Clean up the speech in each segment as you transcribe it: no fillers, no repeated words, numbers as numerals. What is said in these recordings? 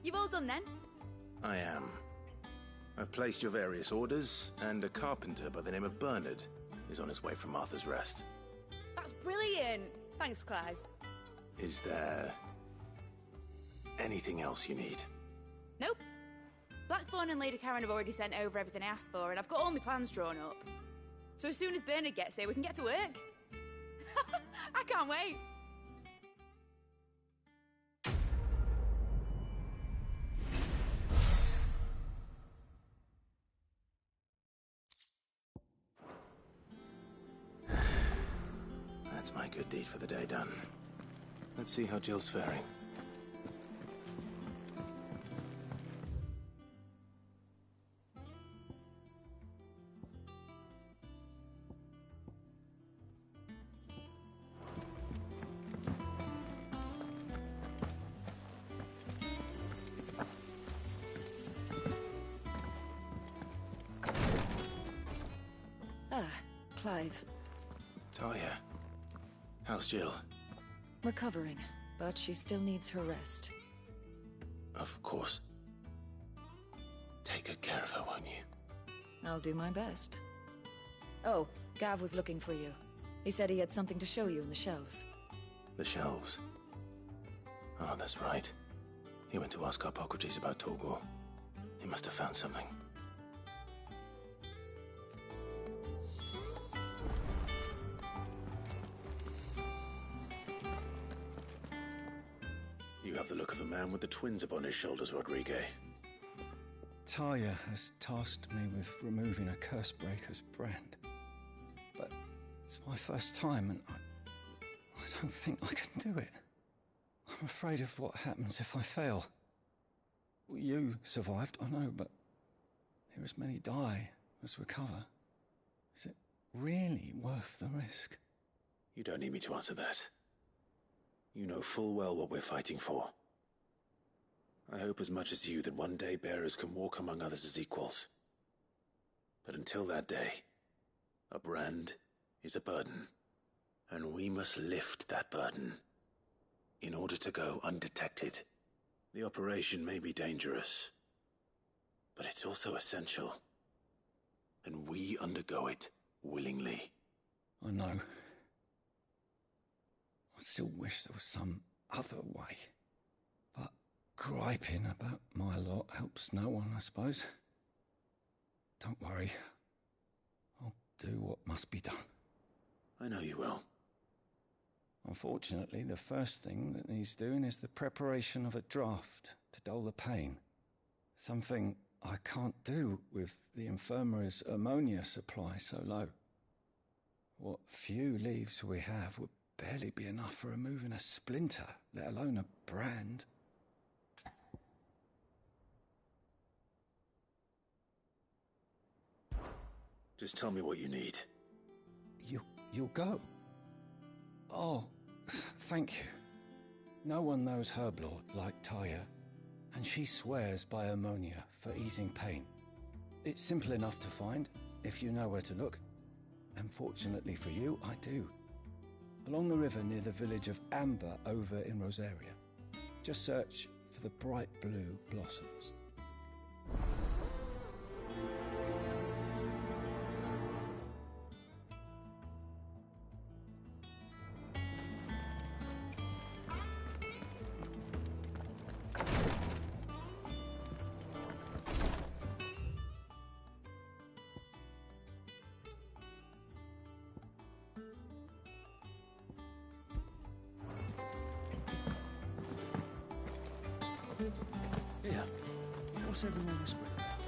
You've all done then? I am. I've placed your various orders, and a carpenter by the name of Bernard is on his way from Arthur's Rest. That's brilliant! Thanks, Clive. Is there anything else you need? Nope. Blackthorn and Lady Karen have already sent over everything I asked for, and I've got all my plans drawn up. So as soon as Bernard gets here, we can get to work. I can't wait. That's my good deed for the day done. Let's see how Jill's faring. Clive. Talia, how's Jill? Recovering, but she still needs her rest. Of course. Take good care of her, won't you? I'll do my best. Oh, Gav was looking for you. He said he had something to show you in the shelves. The shelves? Oh, that's right. He went to ask Hippocrates about Torgor. He must have found something. You have the look of a man with the twins upon his shoulders, Rodrigue. Talia has tasked me with removing a Cursebreaker's brand. But it's my first time, and I don't think I can do it. I'm afraid of what happens if I fail. You survived, I know, but there as many die as recover. Is it really worth the risk? You don't need me to answer that. You know full well what we're fighting for. I hope as much as you that one day bearers can walk among others as equals. But until that day, a brand is a burden, and we must lift that burden in order to go undetected. The operation may be dangerous, but it's also essential, and we undergo it willingly. I know. I still wish there was some other way. But griping about my lot helps no one, I suppose. Don't worry. I'll do what must be done. I know you will. Unfortunately, the first thing that needs doing is the preparation of a draft to dull the pain. Something I can't do with the infirmary's ammonia supply so low. What few leaves we have would barely be enough for removing a splinter, let alone a brand. Just tell me what you need. You'll go? Oh, thank you. No one knows Herblord like Talia, and she swears by ammonia for easing pain. It's simple enough to find, if you know where to look. And fortunately for you, I do. Along the river near the village of Amber over in Rosaria. Just search for the bright blue blossoms. Here, what's everyone whispering about?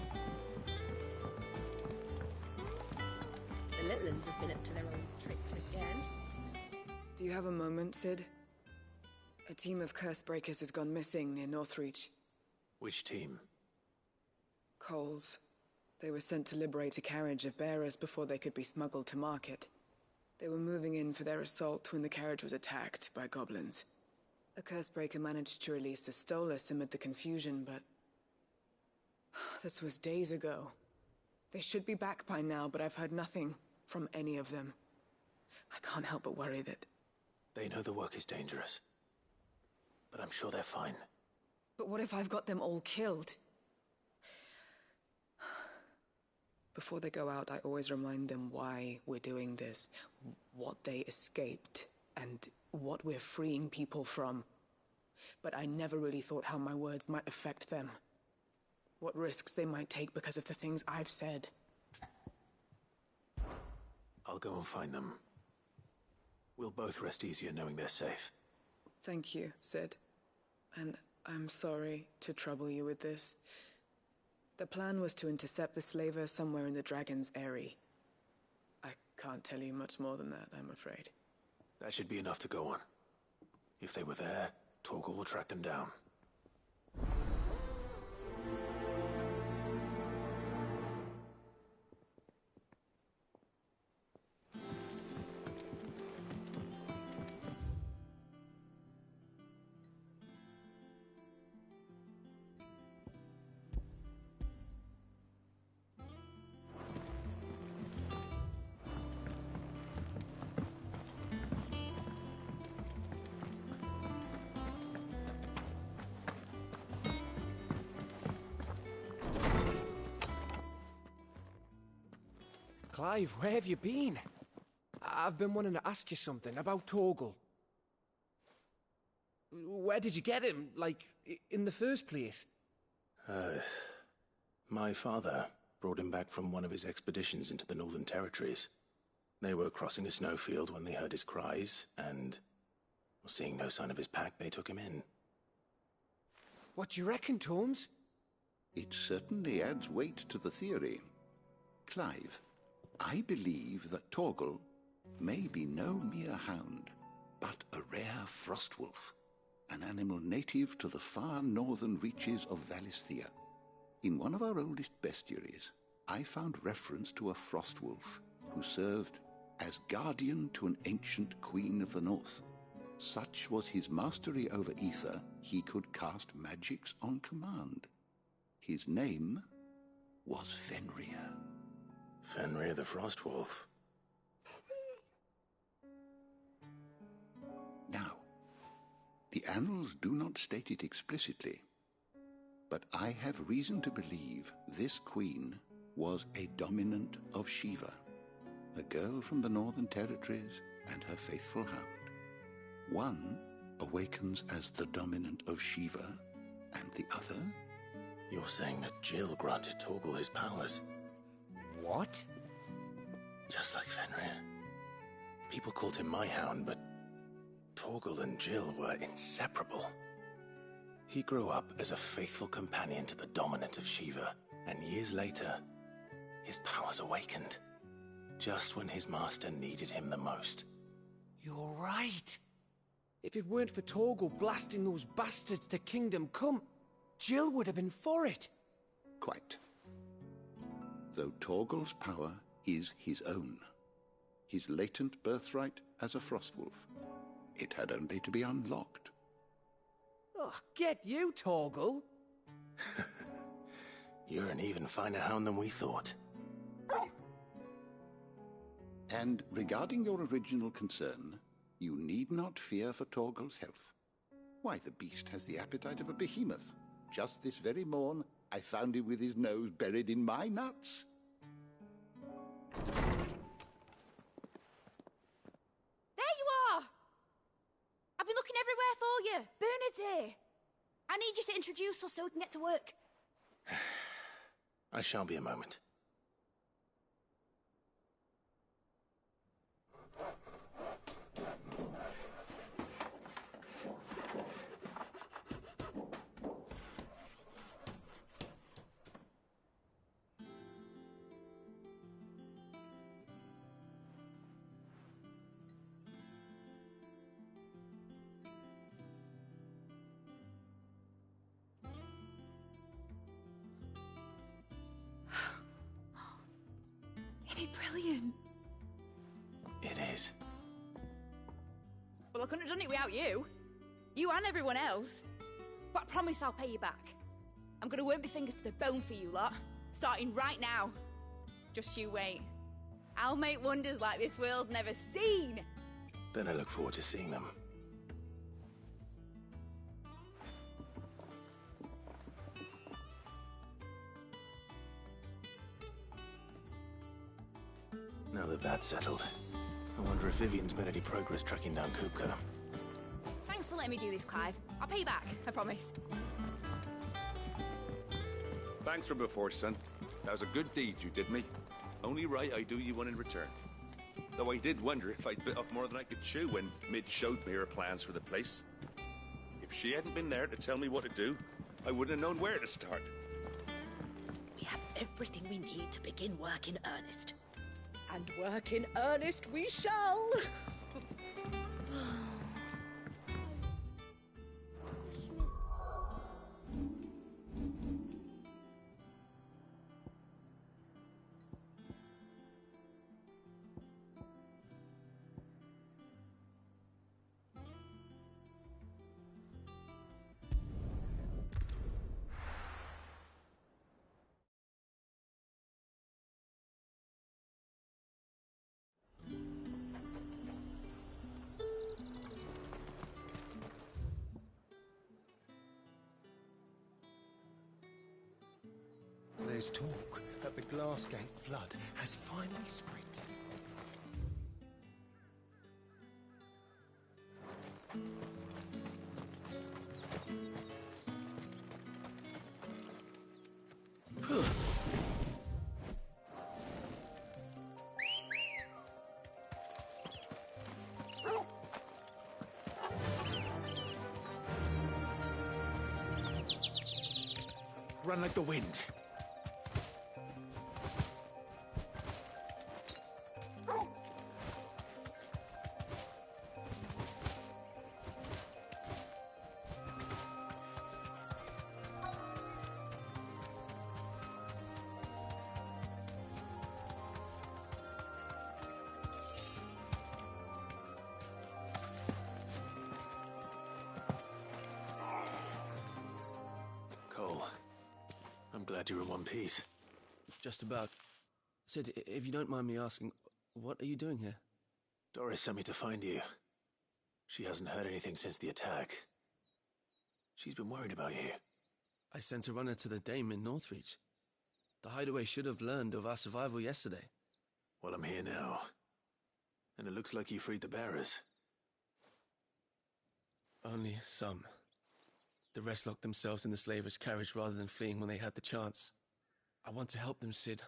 The Litlins have been up to their own tricks again. Do you have a moment, Sid? A team of Cursebreakers has gone missing near Northreach. Which team? Coles. They were sent to liberate a carriage of bearers before they could be smuggled to market. They were moving in for their assault when the carriage was attacked by goblins. A Cursebreaker managed to release a Stolas amid the confusion, but this was days ago. They should be back by now, but I've heard nothing from any of them. I can't help but worry that... They know the work is dangerous, but I'm sure they're fine. But what if I've got them all killed? Before they go out, I always remind them why we're doing this, what they escaped, and what we're freeing people from. But I never really thought how my words might affect them. What risks they might take because of the things I've said. I'll go and find them. We'll both rest easier knowing they're safe. Thank you, Sid. And I'm sorry to trouble you with this. The plan was to intercept the slaver somewhere in the Dragon's Eyrie. I can't tell you much more than that, I'm afraid. That should be enough to go on. If they were there, Torgal will track them down. Clive, where have you been? I've been wanting to ask you something about Torgal. Where did you get him, like, in the first place? My father brought him back from one of his expeditions into the Northern Territories. They were crossing a snowfield when they heard his cries, and, seeing no sign of his pack, they took him in. What do you reckon, Tomes? It certainly adds weight to the theory. Clive, I believe that Torgal may be no mere hound, but a rare frostwolf, an animal native to the far northern reaches of Valisthea. In one of our oldest bestiaries, I found reference to a frostwolf who served as guardian to an ancient queen of the north. Such was his mastery over ether, he could cast magics on command. His name was Fenrir. Fenrir the Frostwolf. Now, the annals do not state it explicitly, but I have reason to believe this queen was a dominant of Shiva, a girl from the Northern Territories and her faithful hound. One awakens as the dominant of Shiva, and the other? You're saying that Jill granted Torgal his powers? What? Just like Fenrir. People called him my hound, but Torgal and Jill were inseparable. He grew up as a faithful companion to the dominant of Shiva, and years later, his powers awakened. Just when his master needed him the most. You're right. If it weren't for Torgal blasting those bastards to Kingdom Come, Jill would have been for it. Quite. Though Torgal's power is his own, his latent birthright as a Frostwolf. It had only to be unlocked. Oh, get you, Torgal! You're an even finer hound than we thought. And regarding your original concern, you need not fear for Torgal's health. Why, the beast has the appetite of a behemoth. Just this very morn, I found him with his nose buried in my nuts. There you are! I've been looking everywhere for you. Bernard's here. I need you to introduce us so we can get to work. I shall be a moment. Isn't it brilliant? It is. Well, I couldn't have done it without you. You and everyone else. But I promise I'll pay you back. I'm gonna work my fingers to the bone for you lot, starting right now. Just you wait. I'll make wonders like this world's never seen. Then I look forward to seeing them. Now that that's settled, I wonder if Vivian's made any progress tracking down Kupka. Thanks for letting me do this, Clive. I'll pay you back, I promise. Thanks for before, son. That was a good deed you did me. Only right I do you one in return. Though I did wonder if I'd bit off more than I could chew when Mid showed me her plans for the place. If she hadn't been there to tell me what to do, I wouldn't have known where to start. We have everything we need to begin work in earnest. And work in earnest we shall! There's talk that the Glassgate flood has finally spread. Run like the wind. Cole, I'm glad you're in one piece. Just about. Sid, if you don't mind me asking, what are you doing here? Doris sent me to find you. She hasn't heard anything since the attack. She's been worried about you. I sent a runner to the Dame in Northreach. The hideaway should have learned of our survival yesterday. Well, I'm here now. And it looks like you freed the bearers. Only some. The rest locked themselves in the slavers' carriage rather than fleeing when they had the chance. I want to help them, Sid.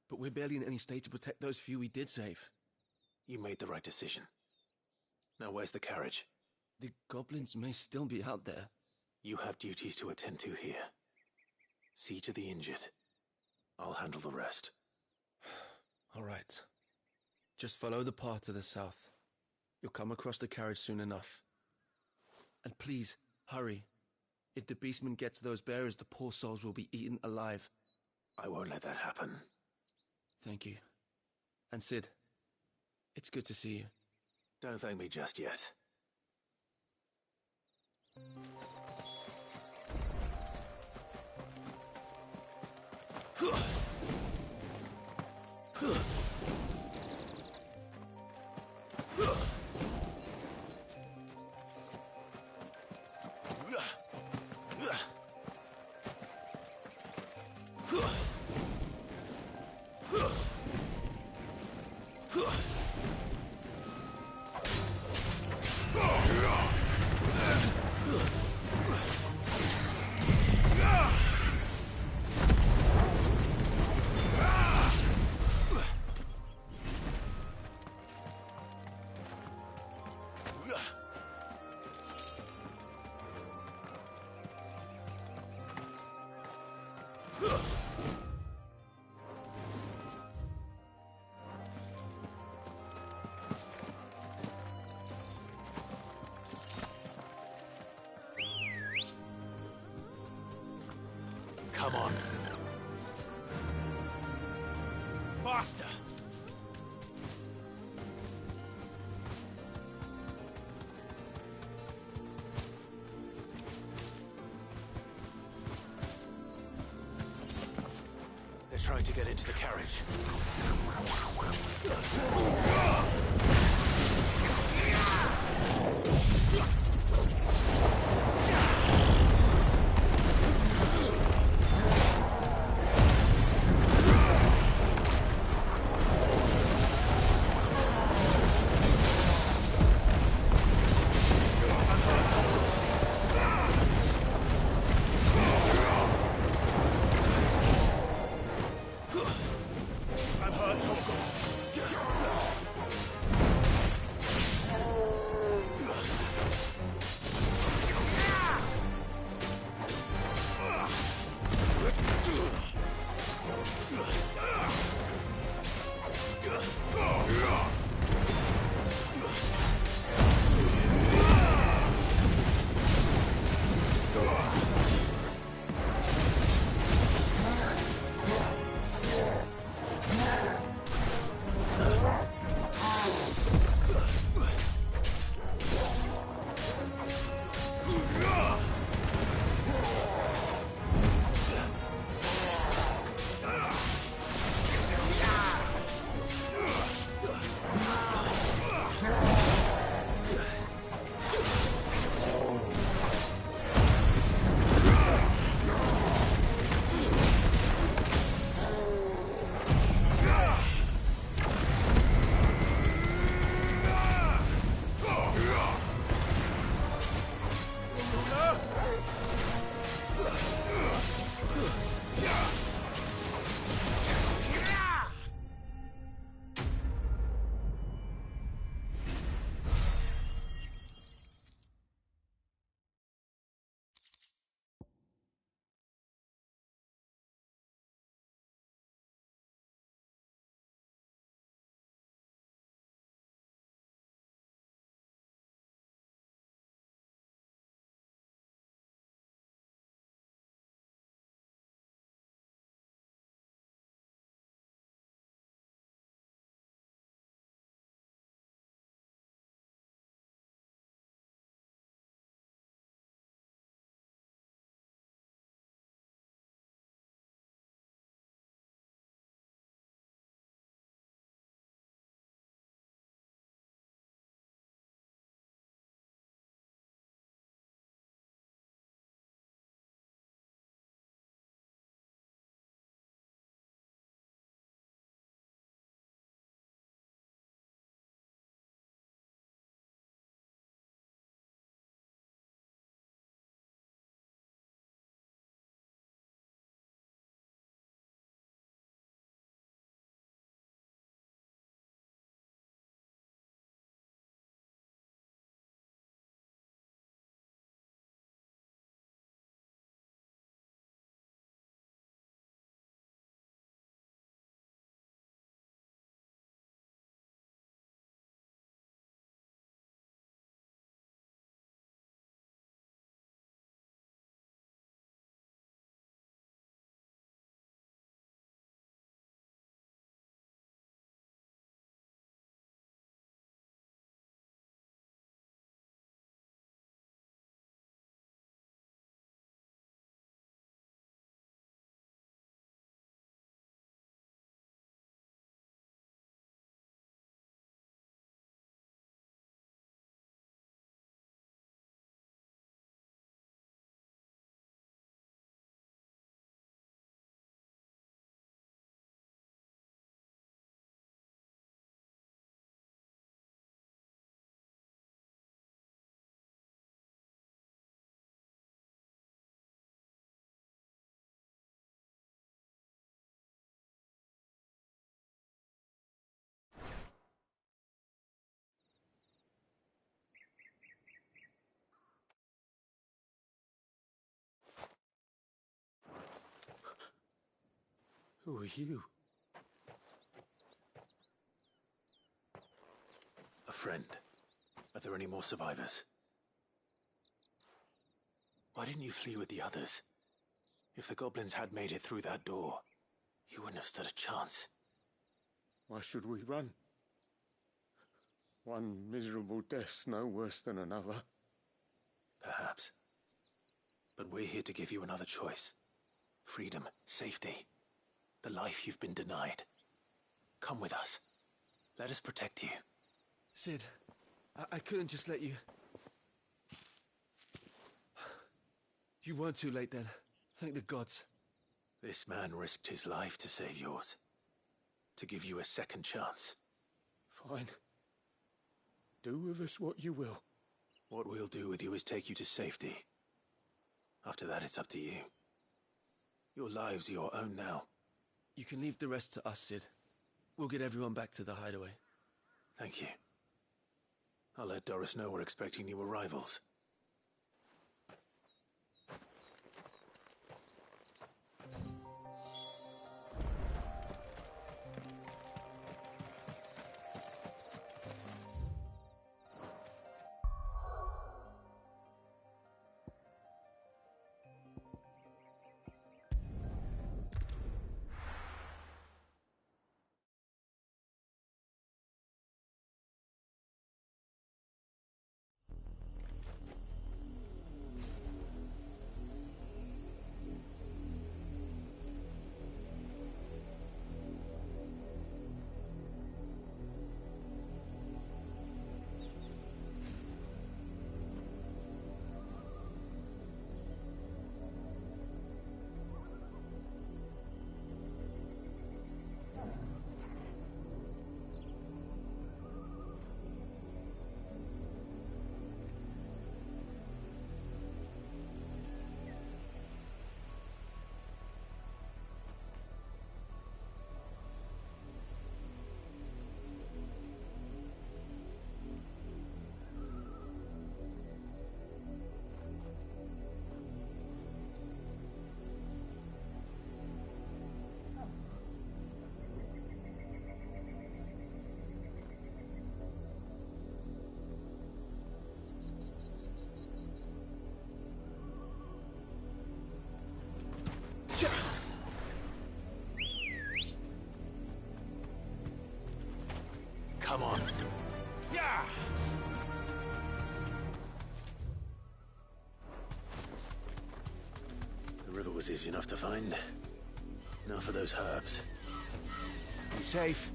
But we're barely in any state to protect those few we did save. You made the right decision. Now where's the carriage? The goblins may still be out there. You have duties to attend to here. See to the injured. I'll handle the rest. All right. Just follow the path to the south. You'll come across the carriage soon enough. And please, hurry. If the beastmen get to those bearers, the poor souls will be eaten alive. I won't let that happen. Thank you. And Sid, it's good to see you. Don't thank me just yet. Come on. Faster! They're trying to get into the carriage. Who are you? A friend. Are there any more survivors? Why didn't you flee with the others? If the goblins had made it through that door, you wouldn't have stood a chance. Why should we run? One miserable death's no worse than another. Perhaps. But we're here to give you another choice. Freedom, safety, the life you've been denied. Come with us. Let us protect you. Sid, I couldn't just let you... You weren't too late then. Thank the gods. This man risked his life to save yours. To give you a second chance. Fine. Do with us what you will. What we'll do with you is take you to safety. After that, it's up to you. Your lives are your own now. You can leave the rest to us, Sid. We'll get everyone back to the hideaway. Thank you. I'll let Doris know we're expecting new arrivals. Come on. Yeah! The river was easy enough to find. Now for those herbs. Be safe.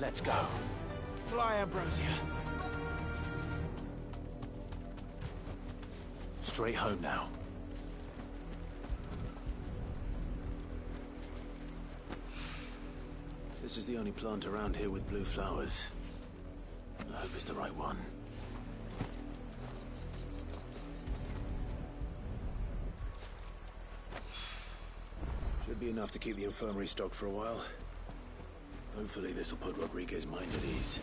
Let's go. Fly, Ambrosia. Straight home now. This is the only plant around here with blue flowers. I hope it's the right one. Should be enough to keep the infirmary stocked for a while. Hopefully this will put Rodriguez's mind at ease.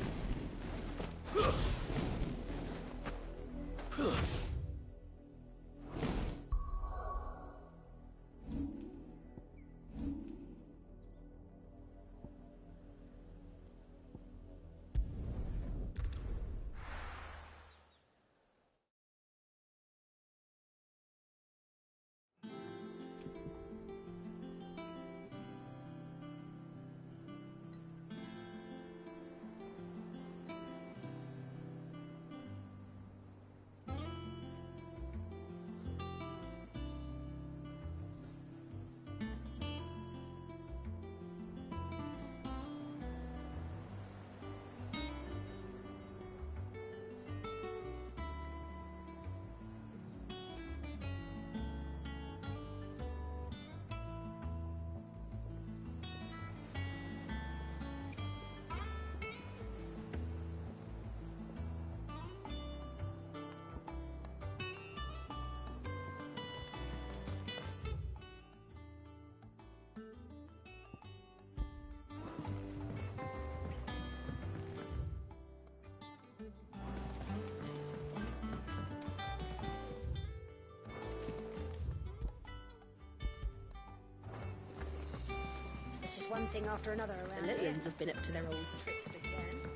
It's one thing after another around. The little ones have been up to their old tricks again.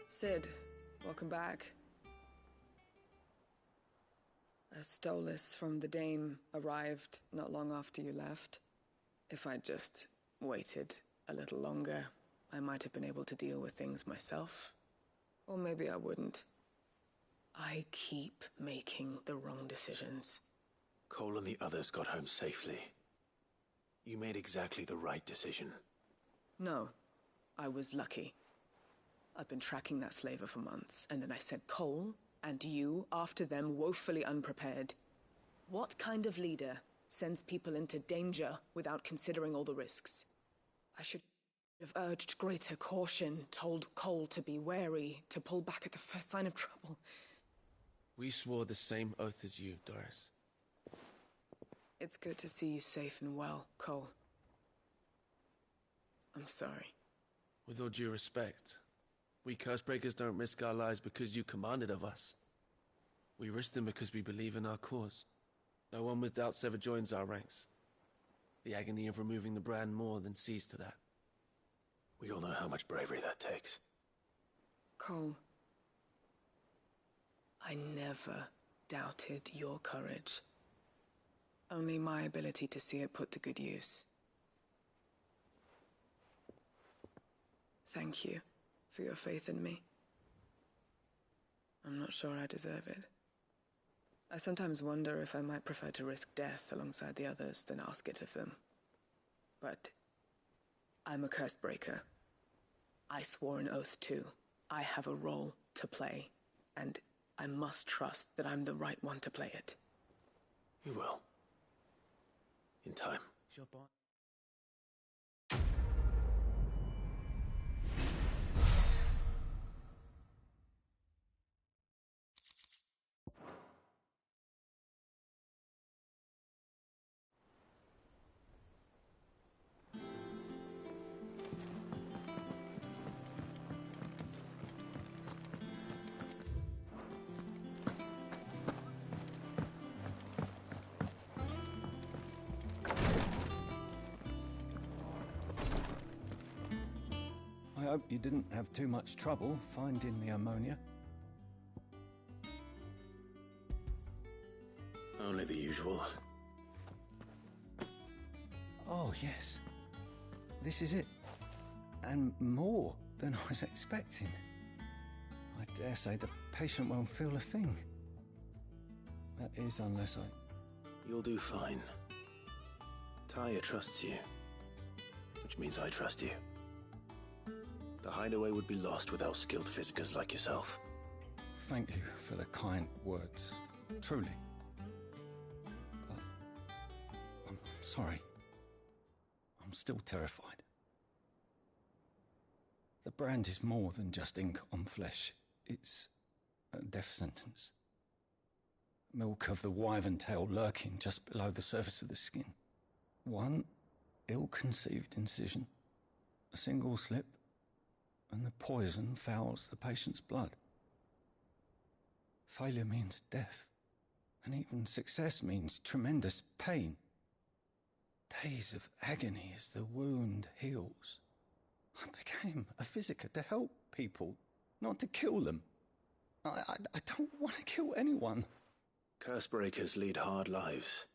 Sid, welcome back. A Stolas from the Dame arrived not long after you left. If I'd just waited a little longer, I might have been able to deal with things myself. Or maybe I wouldn't. I keep making the wrong decisions. Cole and the others got home safely. You made exactly the right decision. No, I was lucky. I've been tracking that slaver for months, and then I sent Cole and you after them woefully unprepared. What kind of leader sends people into danger without considering all the risks? I should have urged greater caution, told Cole to be wary, to pull back at the first sign of trouble. We swore the same oath as you, Doris. It's good to see you safe and well, Cole. I'm sorry. With all due respect, we Cursebreakers don't risk our lives because you commanded of us. We risk them because we believe in our cause. No one with doubts ever joins our ranks. The agony of removing the brand more than sees to that. We all know how much bravery that takes. Cole, I never doubted your courage. Only my ability to see it put to good use. Thank you for your faith in me. I'm not sure I deserve it. I sometimes wonder if I might prefer to risk death alongside the others than ask it of them. But I'm a Cursebreaker. I swore an oath too. I have a role to play, and I must trust that I'm the right one to play it. You will. In time. I hope you didn't have too much trouble finding the ammonia. Only the usual. Oh, yes. This is it. And more than I was expecting. I dare say the patient won't feel a thing. That is, unless You'll do fine. Taya trusts you. Which means I trust you. The hideaway would be lost without skilled physicers like yourself. Thank you for the kind words. Truly. But I'm sorry. I'm still terrified. The brand is more than just ink on flesh. It's a death sentence. Milk of the wyvern tail lurking just below the surface of the skin. One ill-conceived incision, a single slip, and the poison fouls the patient's blood. Failure means death, and even success means tremendous pain. Days of agony as the wound heals. I became a Ffxvi to help people, not to kill them. I don't want to kill anyone. Cursebreakers lead hard lives,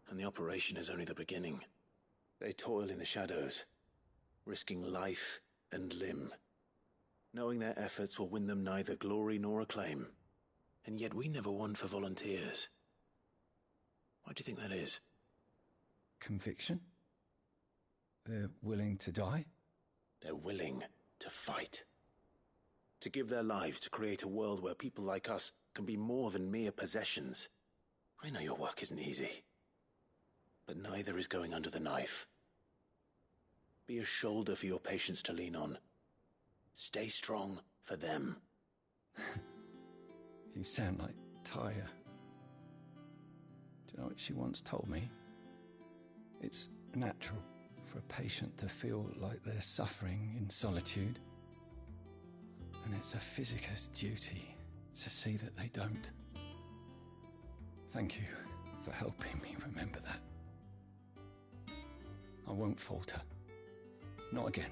and the operation is only the beginning. They toil in the shadows, risking life and limb, knowing their efforts will win them neither glory nor acclaim. And yet we never won for volunteers. Why do you think that is? Conviction? They're willing to die? They're willing to fight. To give their lives to create a world where people like us can be more than mere possessions. I know your work isn't easy, but neither is going under the knife. Be a shoulder for your patients to lean on. Stay strong for them. You sound like Taya. Do you know what she once told me? It's natural for a patient to feel like they're suffering in solitude. And it's a Ffxvi's duty to see that they don't. Thank you for helping me remember that. I won't falter. Not again.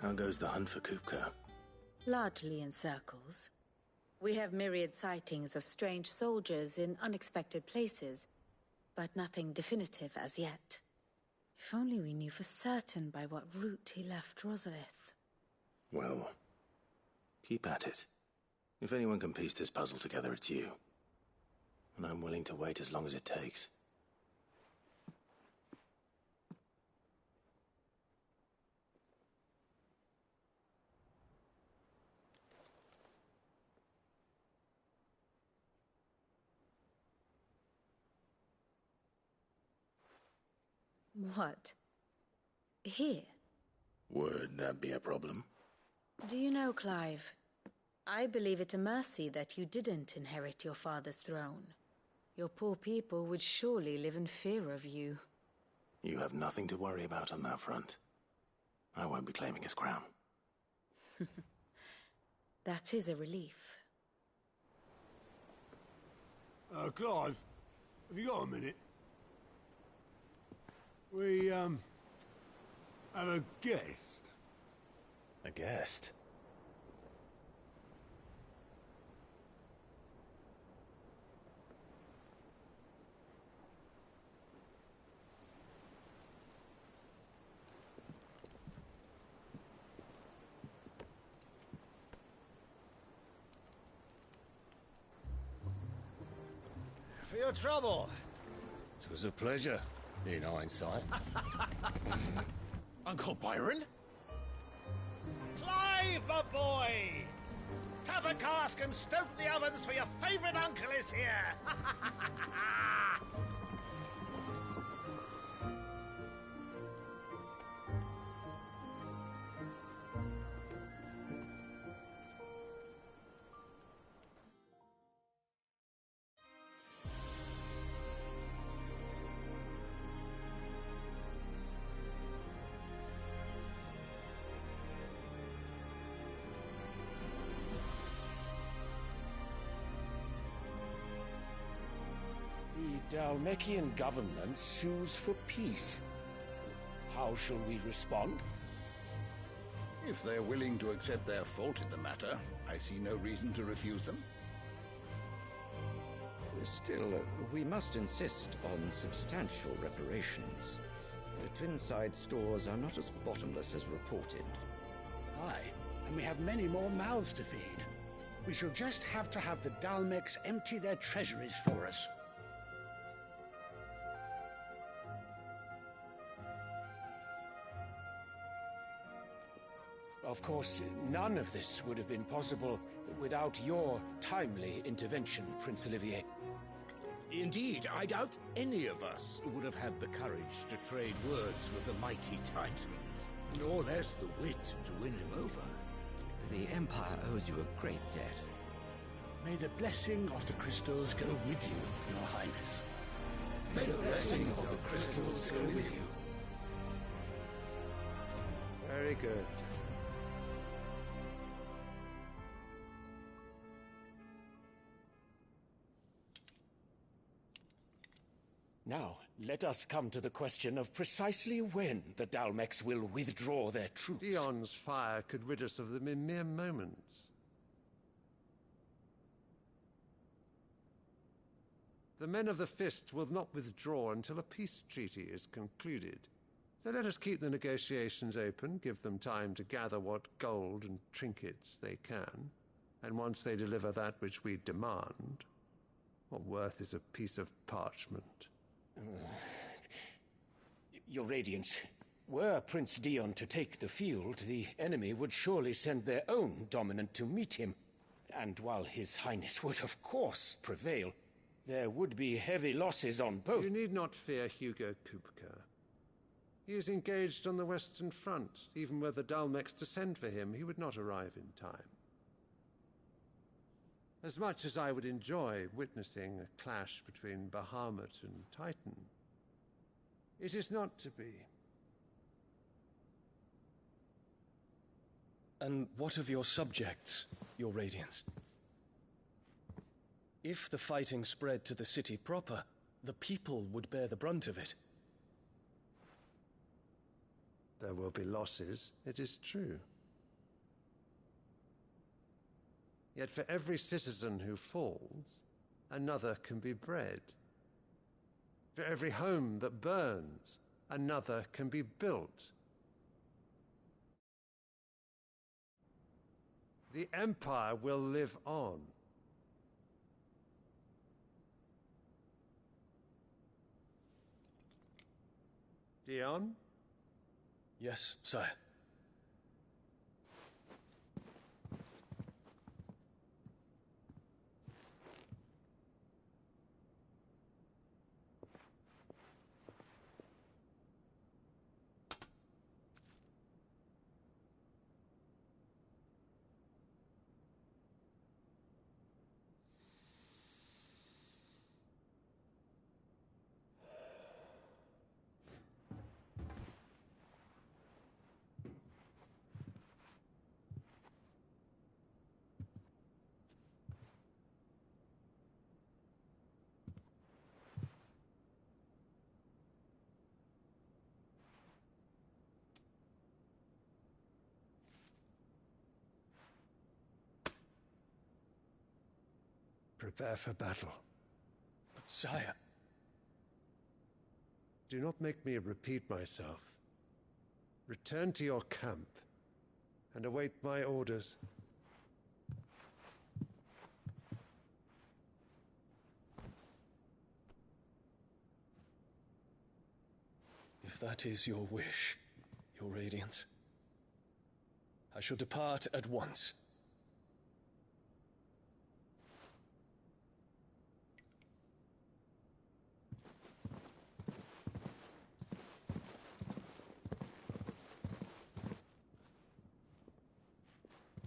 How goes the hunt for Kupka? Largely in circles. We have myriad sightings of strange soldiers in unexpected places, but nothing definitive as yet. If only we knew for certain by what route he left Rosalith. Well, keep at it. If anyone can piece this puzzle together, it's you. And I'm willing to wait as long as it takes. What? Here? Would that be a problem? Do you know, Clive? I believe it a mercy that you didn't inherit your father's throne. Your poor people would surely live in fear of you. You have nothing to worry about on that front. I won't be claiming his crown. That is a relief. Clive, have you got a minute? We, have a guest. A guest? For your trouble. It was a pleasure, in hindsight. Uncle Byron? Clive, my boy! Tap a cask and stoke the ovens, for your favourite uncle is here! The Dalmekian government sues for peace. How shall we respond? If they're willing to accept their fault in the matter, I see no reason to refuse them. Still, we must insist on substantial reparations. The Twinside stores are not as bottomless as reported. Aye, and we have many more mouths to feed. We shall just have to have the Dalmecs empty their treasuries for us. Of course, none of this would have been possible without your timely intervention, Prince Olivier. Indeed, I doubt any of us would have had the courage to trade words with the mighty Titan, nor less the wit to win him over. The Empire owes you a great debt. May the blessing of the crystals go with you, Your Highness. May the blessing of the crystals go with you. Very good. Now, let us come to the question of precisely when the Dalmecs will withdraw their troops. Dion's fire could rid us of them in mere moments. The men of the Fist will not withdraw until a peace treaty is concluded. So let us keep the negotiations open, give them time to gather what gold and trinkets they can, and once they deliver that which we demand, what worth is a piece of parchment? Your Radiance, were Prince Dion to take the field, the enemy would surely send their own dominant to meet him. And while His Highness would of course prevail, there would be heavy losses on both. You need not fear Hugo Kupka. He is engaged on the Western Front. Even were the Dalmecs to send for him, he would not arrive in time. As much as I would enjoy witnessing a clash between Bahamut and Titan, it is not to be. And what of your subjects, Your Radiance? If the fighting spread to the city proper, the people would bear the brunt of it. There will be losses, it is true. Yet for every citizen who falls, another can be bred. For every home that burns, another can be built. The Empire will live on. Dion? Yes, sire. Prepare for battle. But sire... Do not make me repeat myself. Return to your camp and await my orders. If that is your wish, your Radiance, I shall depart at once.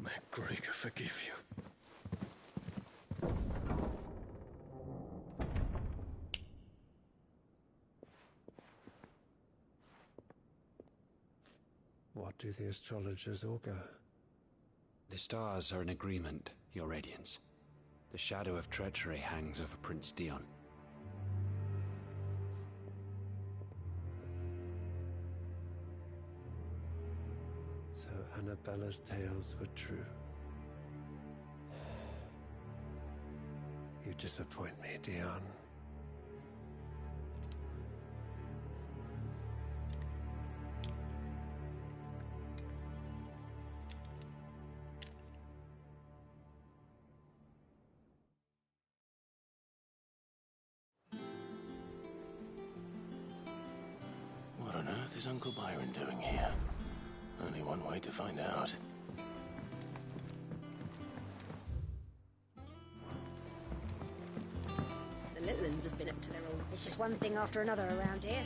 May Gregor forgive you. What do the astrologers augur? The stars are in agreement, Your Radiance. The shadow of treachery hangs over Prince Dion. So Annabella's tales were true. You disappoint me, Dion. What on earth is Uncle Byron doing here? Only one way to find out. The little uns have been up to their old... It's just one thing after another around here.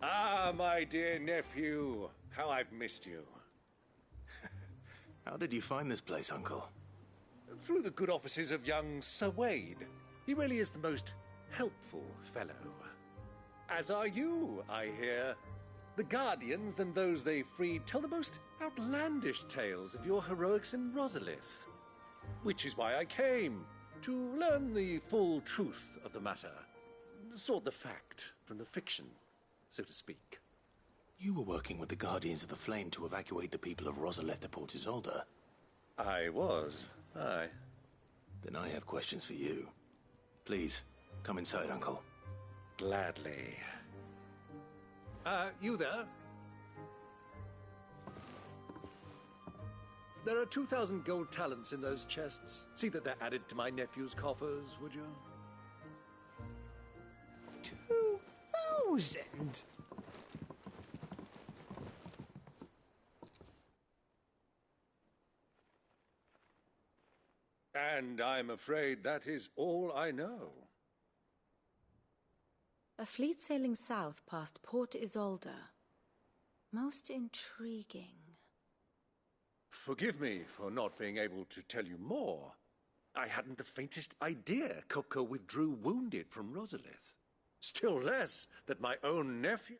Ah, my dear nephew. How I've missed you. How did you find this place, Uncle? Through the good offices of young Sir Wade. He really is the most helpful fellow. As are you, I hear. The Guardians and those they freed tell the most outlandish tales of your heroics in Rosalith. Which is why I came, to learn the full truth of the matter. Sort the fact from the fiction, so to speak. You were working with the Guardians of the Flame to evacuate the people of Rosalith to Port Isolde. I was, aye. Then I have questions for you. Please, come inside, Uncle. Gladly. You there? There are 2,000 gold talents in those chests. See that they're added to my nephew's coffers, would you? 2,000? And I'm afraid that is all I know. A fleet sailing south past Port Isolde. Most intriguing. Forgive me for not being able to tell you more. I hadn't the faintest idea Kupka withdrew wounded from Rosalith. Still less that my own nephew...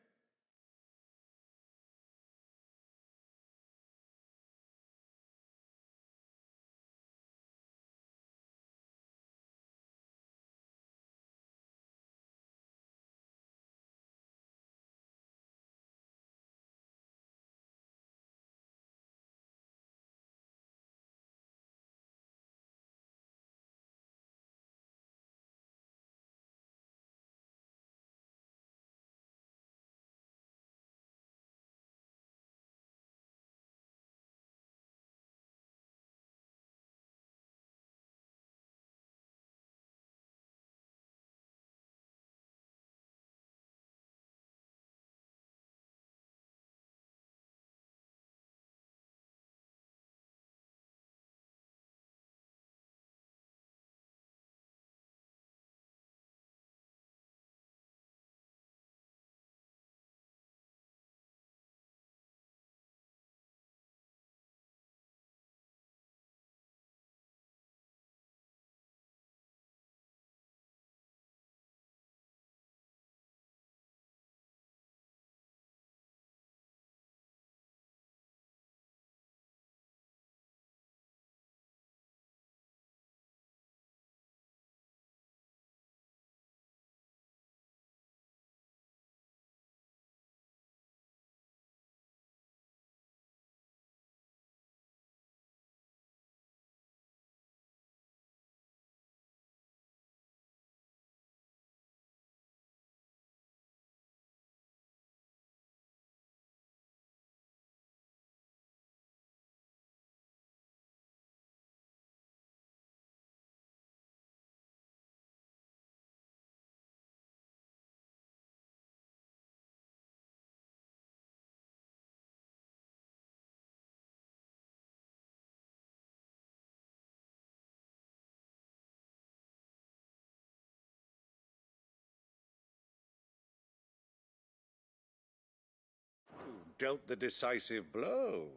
dealt the decisive blow.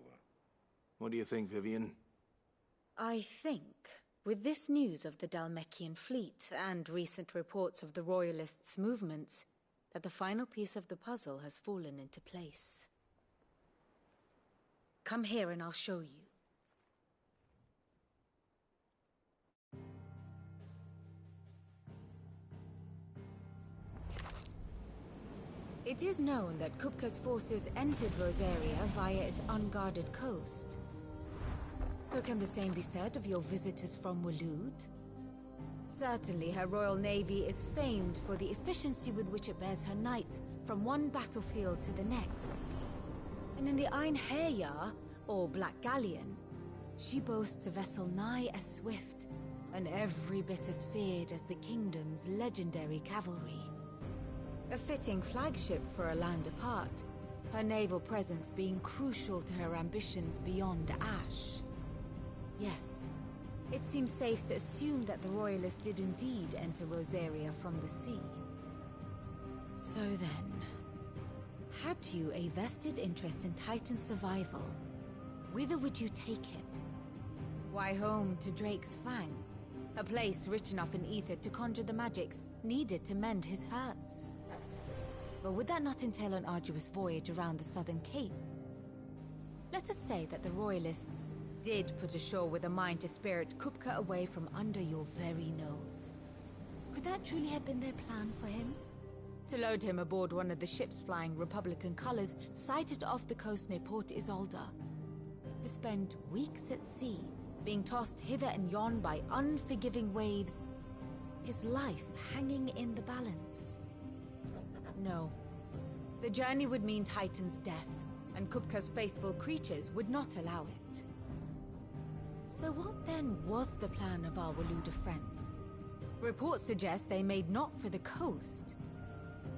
What do you think, Vivian? I think, with this news of the Dhalmekian fleet and recent reports of the Royalists' movements, that the final piece of the puzzle has fallen into place. Come here and I'll show you. It is known that Kupka's forces entered Rosaria via its unguarded coast. So can the same be said of your visitors from Waloed? Certainly her Royal Navy is famed for the efficiency with which it bears her knights from one battlefield to the next. And in the Einherjar, or Black Galleon, she boasts a vessel nigh as swift and every bit as feared as the kingdom's legendary cavalry. A fitting flagship for a land apart, her naval presence being crucial to her ambitions beyond Ash. Yes, it seems safe to assume that the Royalists did indeed enter Rosaria from the sea. So then, had you a vested interest in Titan's survival, whither would you take him? Why, home to Drake's Fang, a place rich enough in ether to conjure the magics needed to mend his hurts. But would that not entail an arduous voyage around the southern cape? Let us say that the Royalists did put ashore with a mind to spirit Kupka away from under your very nose. Could that truly have been their plan for him? To load him aboard one of the ships flying Republican colors sighted off the coast near Port Isolde. To spend weeks at sea, being tossed hither and yon by unforgiving waves, his life hanging in the balance. No. The journey would mean Titan's death, and Kupka's faithful creatures would not allow it. So what then was the plan of our Waloed friends? Reports suggest they made not for the coast,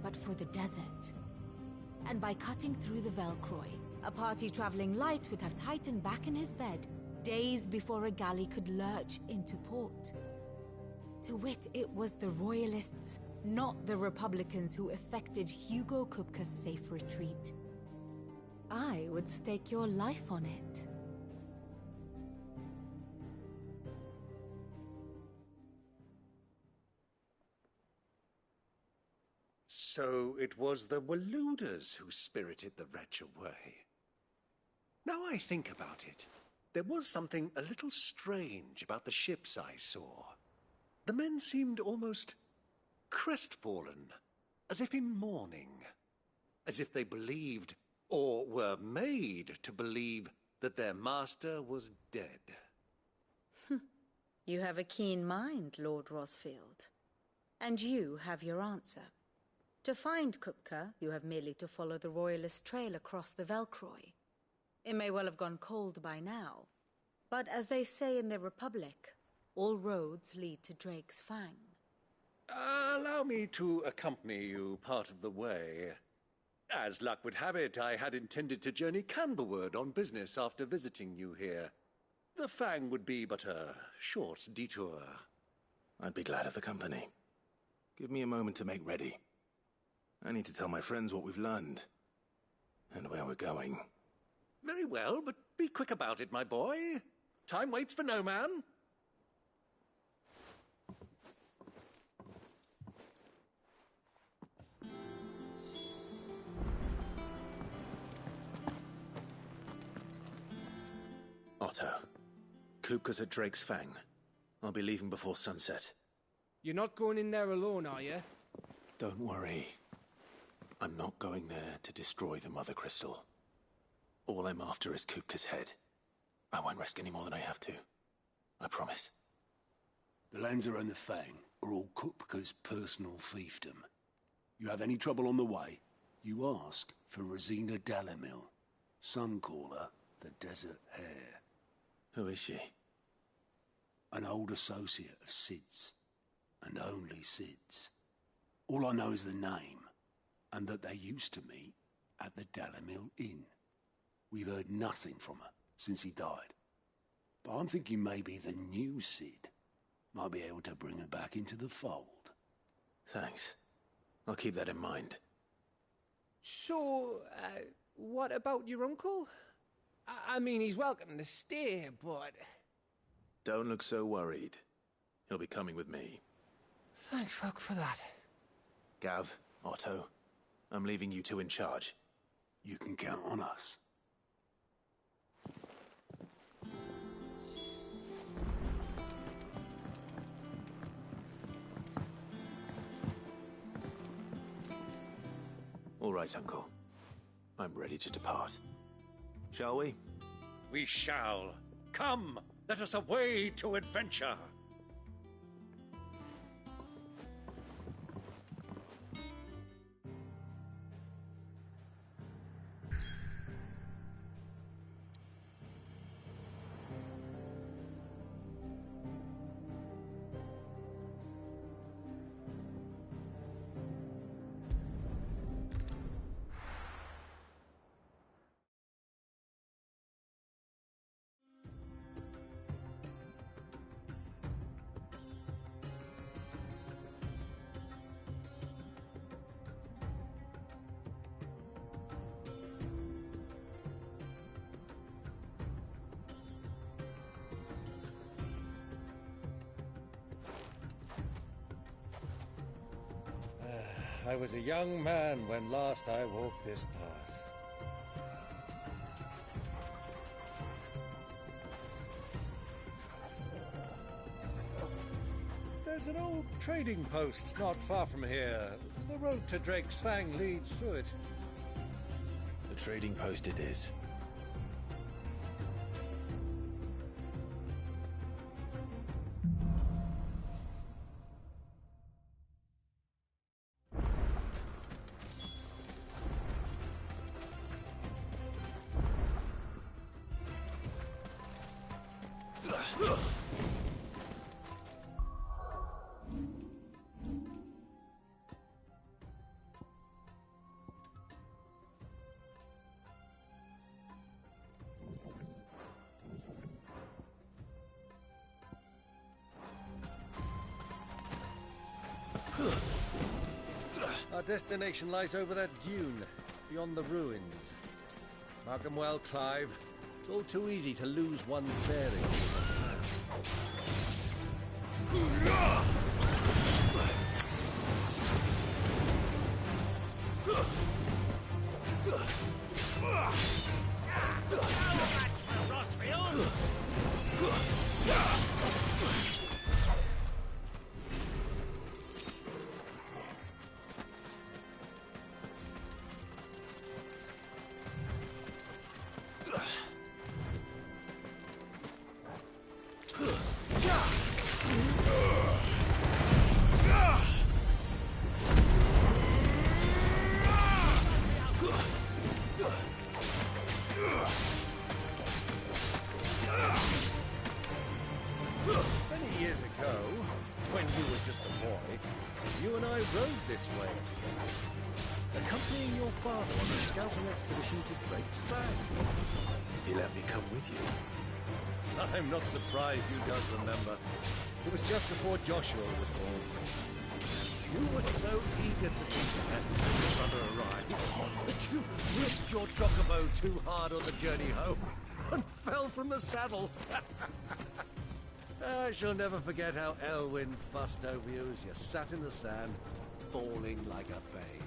but for the desert. And by cutting through the Velcroy, a party traveling light would have Titan back in his bed days before a galley could lurch into port. To wit, it was the Royalists, not the Republicans, who effected Hugo Kupka's safe retreat. I would stake your life on it. So it was the Waluders who spirited the wretch away. Now I think about it, there was something a little strange about the ships I saw. The men seemed almost crestfallen, as if in mourning, as if they believed, or were made to believe, that their master was dead. You have a keen mind, Lord Rosfield. And you have your answer. To find Kupka, you have merely to follow the Royalist trail across the Velcroy. It may well have gone cold by now, but as they say in the Republic, all roads lead to Drake's Fang. Allow me to accompany you part of the way. As luck would have it, I had intended to journey Canberward on business after visiting you here. The Fang would be but a short detour. I'd be glad of the company. Give me a moment to make ready. I need to tell my friends what we've learned, and where we're going. Very well, but be quick about it, my boy. Time waits for no man. Otto, Kupka's at Drake's Fang. I'll be leaving before sunset. You're not going in there alone, are you? Don't worry. I'm not going there to destroy the Mother Crystal. All I'm after is Kupka's head. I won't risk any more than I have to. I promise. The Lancer and the Fang are all Kupka's personal fiefdom. You have any trouble on the way, you ask for Rosina Dalamil. Some call her the Desert Hare. Who is she? An old associate of Sid's, and only Sid's. All I know is the name, and that they used to meet at the Dalamil Inn. We've heard nothing from her since he died. But I'm thinking maybe the new Sid might be able to bring her back into the fold. Thanks. I'll keep that in mind. So, what about your uncle? I mean, he's welcome to stay, but... Don't look so worried. He'll be coming with me. Thank fuck for that. Gav, Otto, I'm leaving you two in charge. You can count on us. All right, Uncle. I'm ready to depart. Shall we? We shall. Come, let us away to adventure. I was a young man when last I walked this path. There's an old trading post not far from here. The road to Drake's Fang leads through it. The trading post it is. Our destination lies over that dune, beyond the ruins. Mark 'em well, Clive. It's all too easy to lose one's bearings in the sands. Many years ago, when you were just a boy, you and I rode this way together, accompanying your father on a scouting expedition to Drake's Flag. He let me come with you. I'm not surprised you don't remember. It was just before Joshua was born. You were so eager to be there when your brother arrived that you whipped your chocobo too hard on the journey home and fell from the saddle. I shall never forget how Elwyn fussed over you as you sat in the sand, bawling like a babe.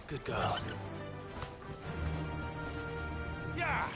Good girl. Yeah!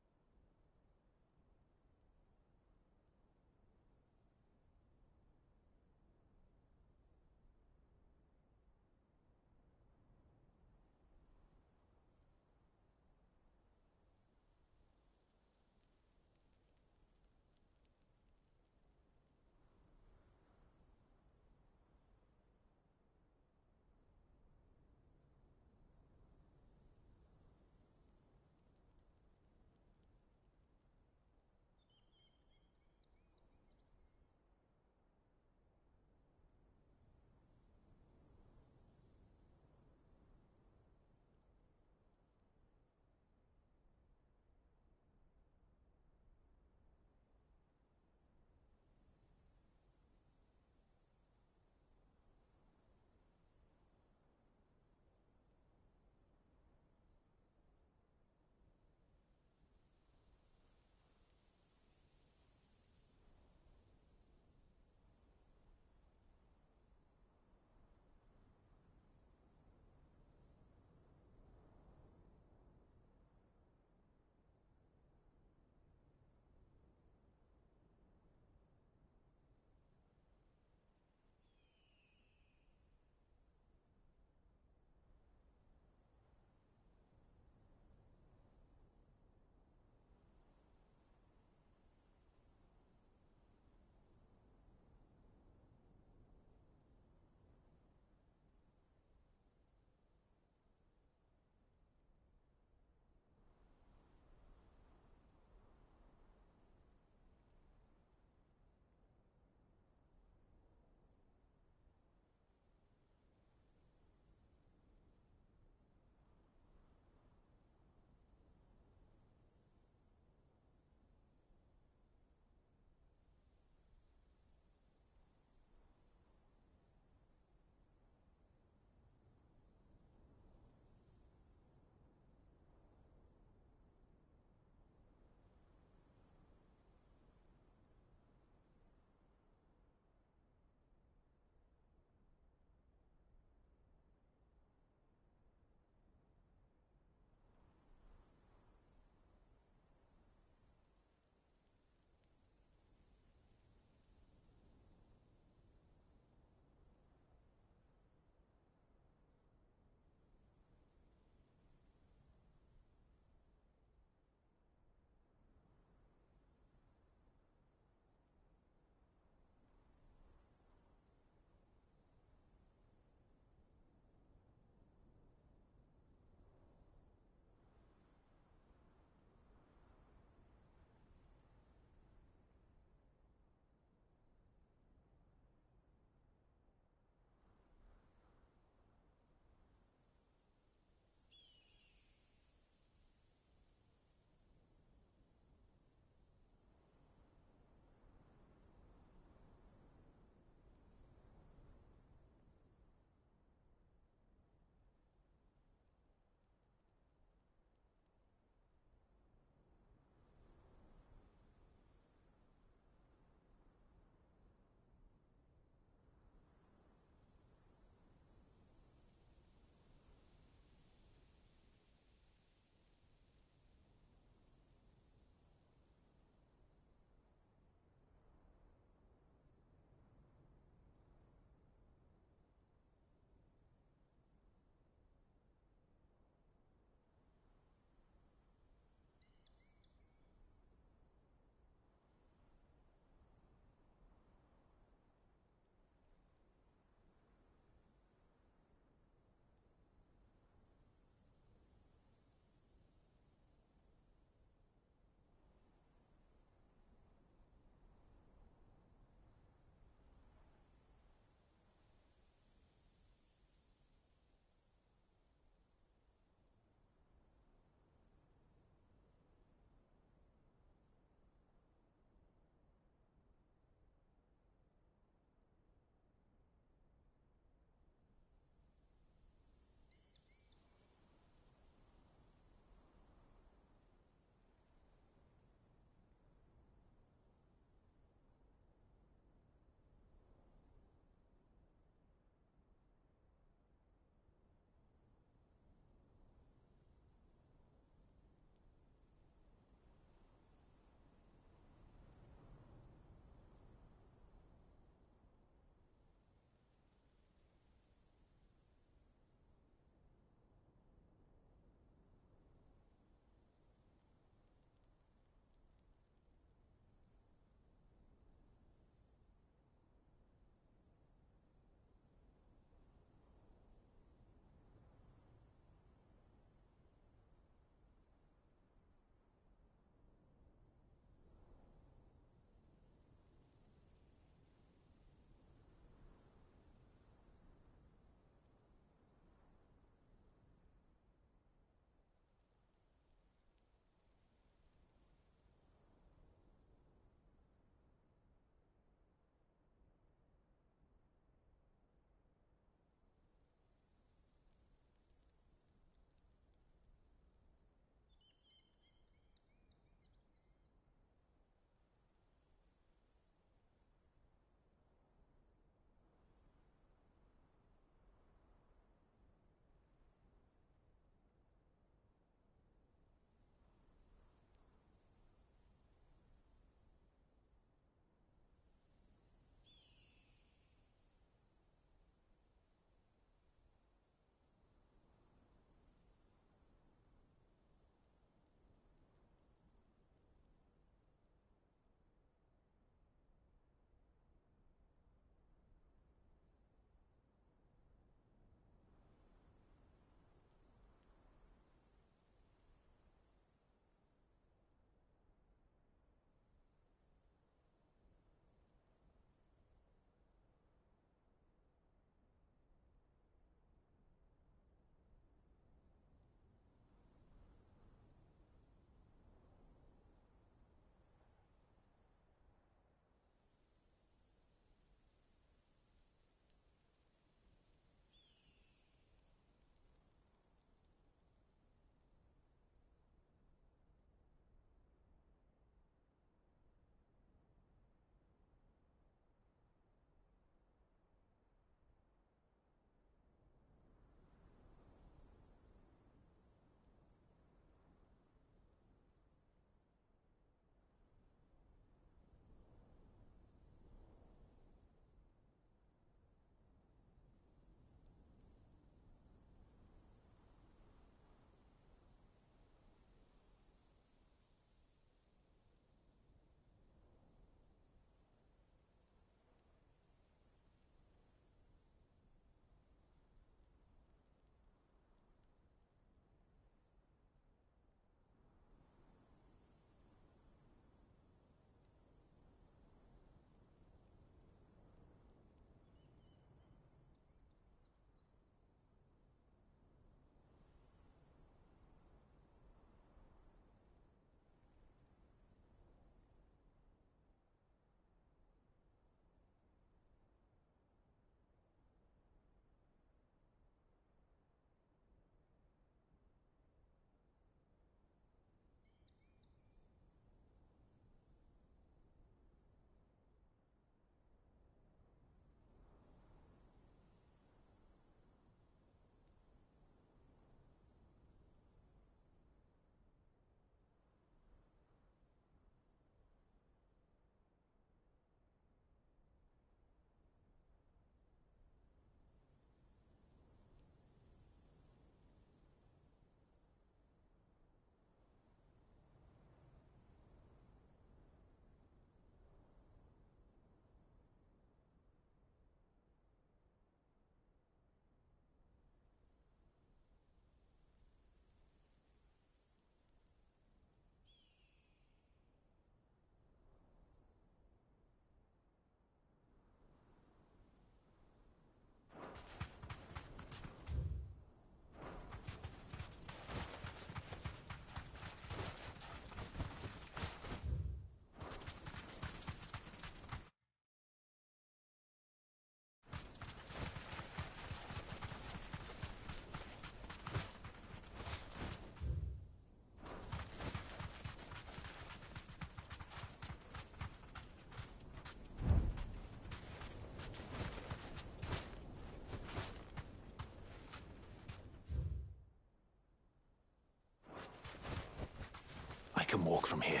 can walk from here.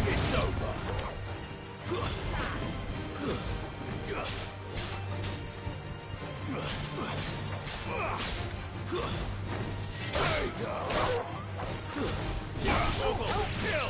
It's over. Stay down. Kill.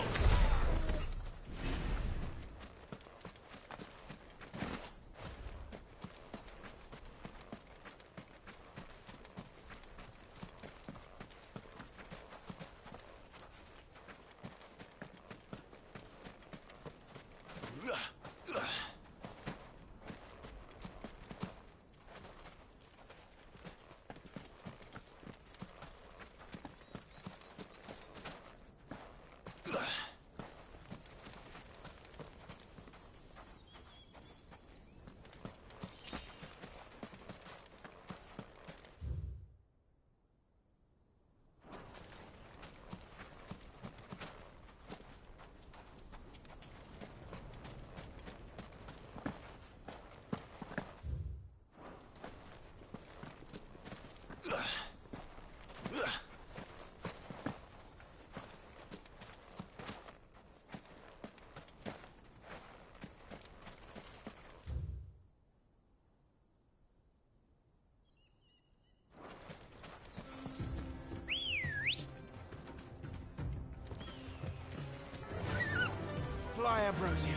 Fly, Ambrosia.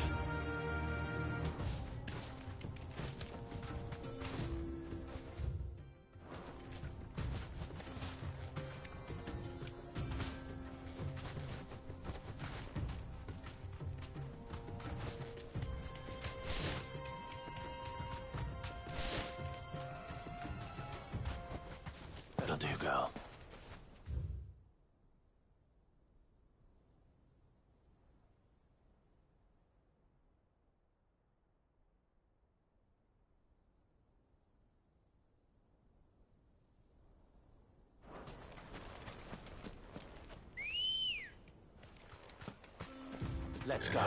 That'll do, girl. Let's go.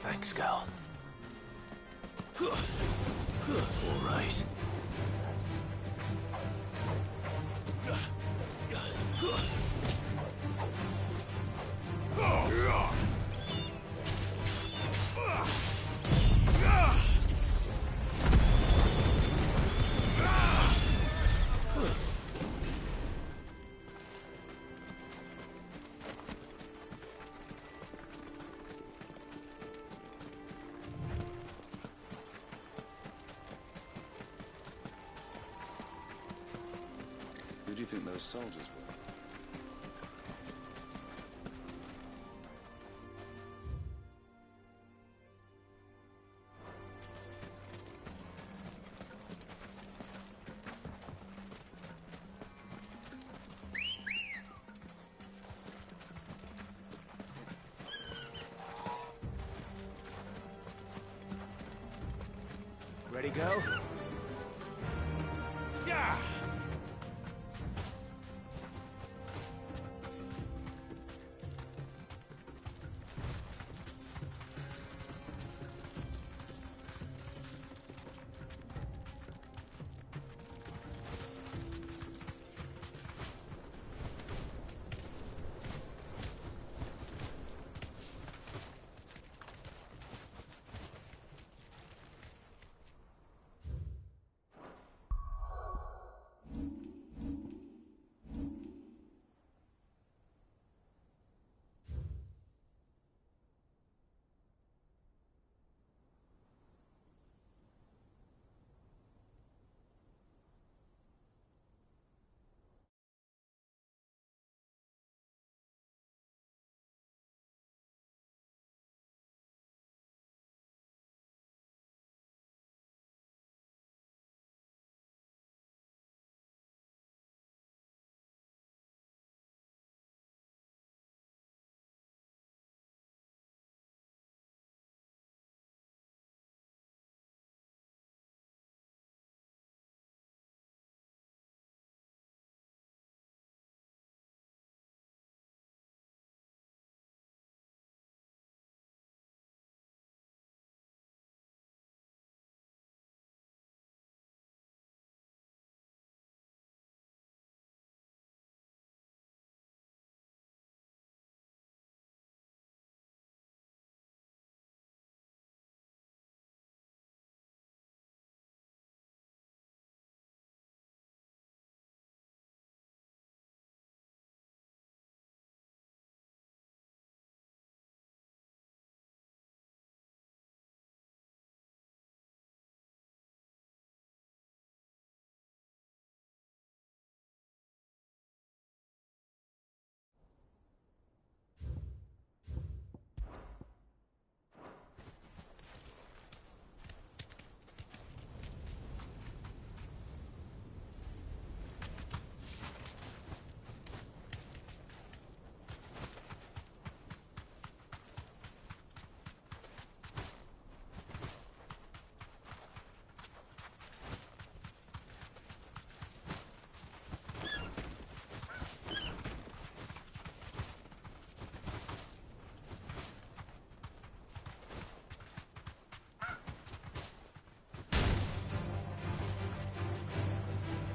Thanks, girl. All right. Who do you think those soldiers were? Ready, go? Yeah!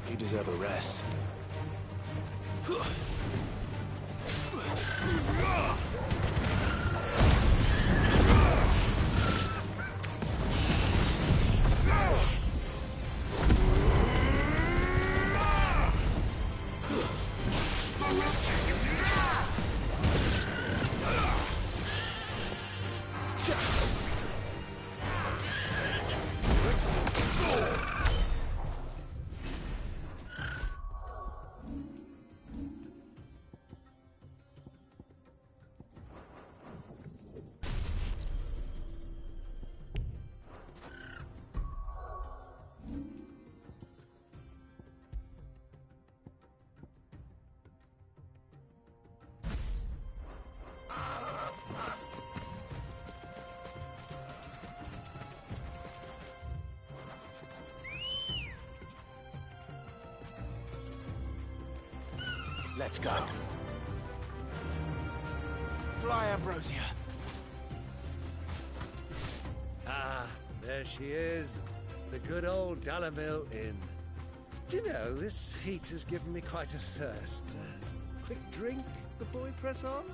You deserve a rest. Let's go. Fly, Ambrosia. Ah, there she is. The good old Dalamil Inn. Do you know, this heat has given me quite a thirst. Quick drink before we press on?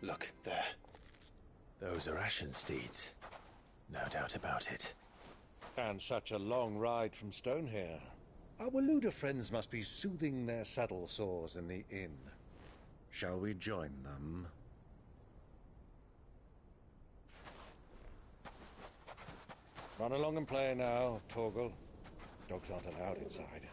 Look, there. Those are ashen steeds. No doubt about it. And such a long ride from Stonehair. Our Luda friends must be soothing their saddle sores in the inn. Shall we join them? Run along and play now, Torgal. Dogs aren't allowed inside.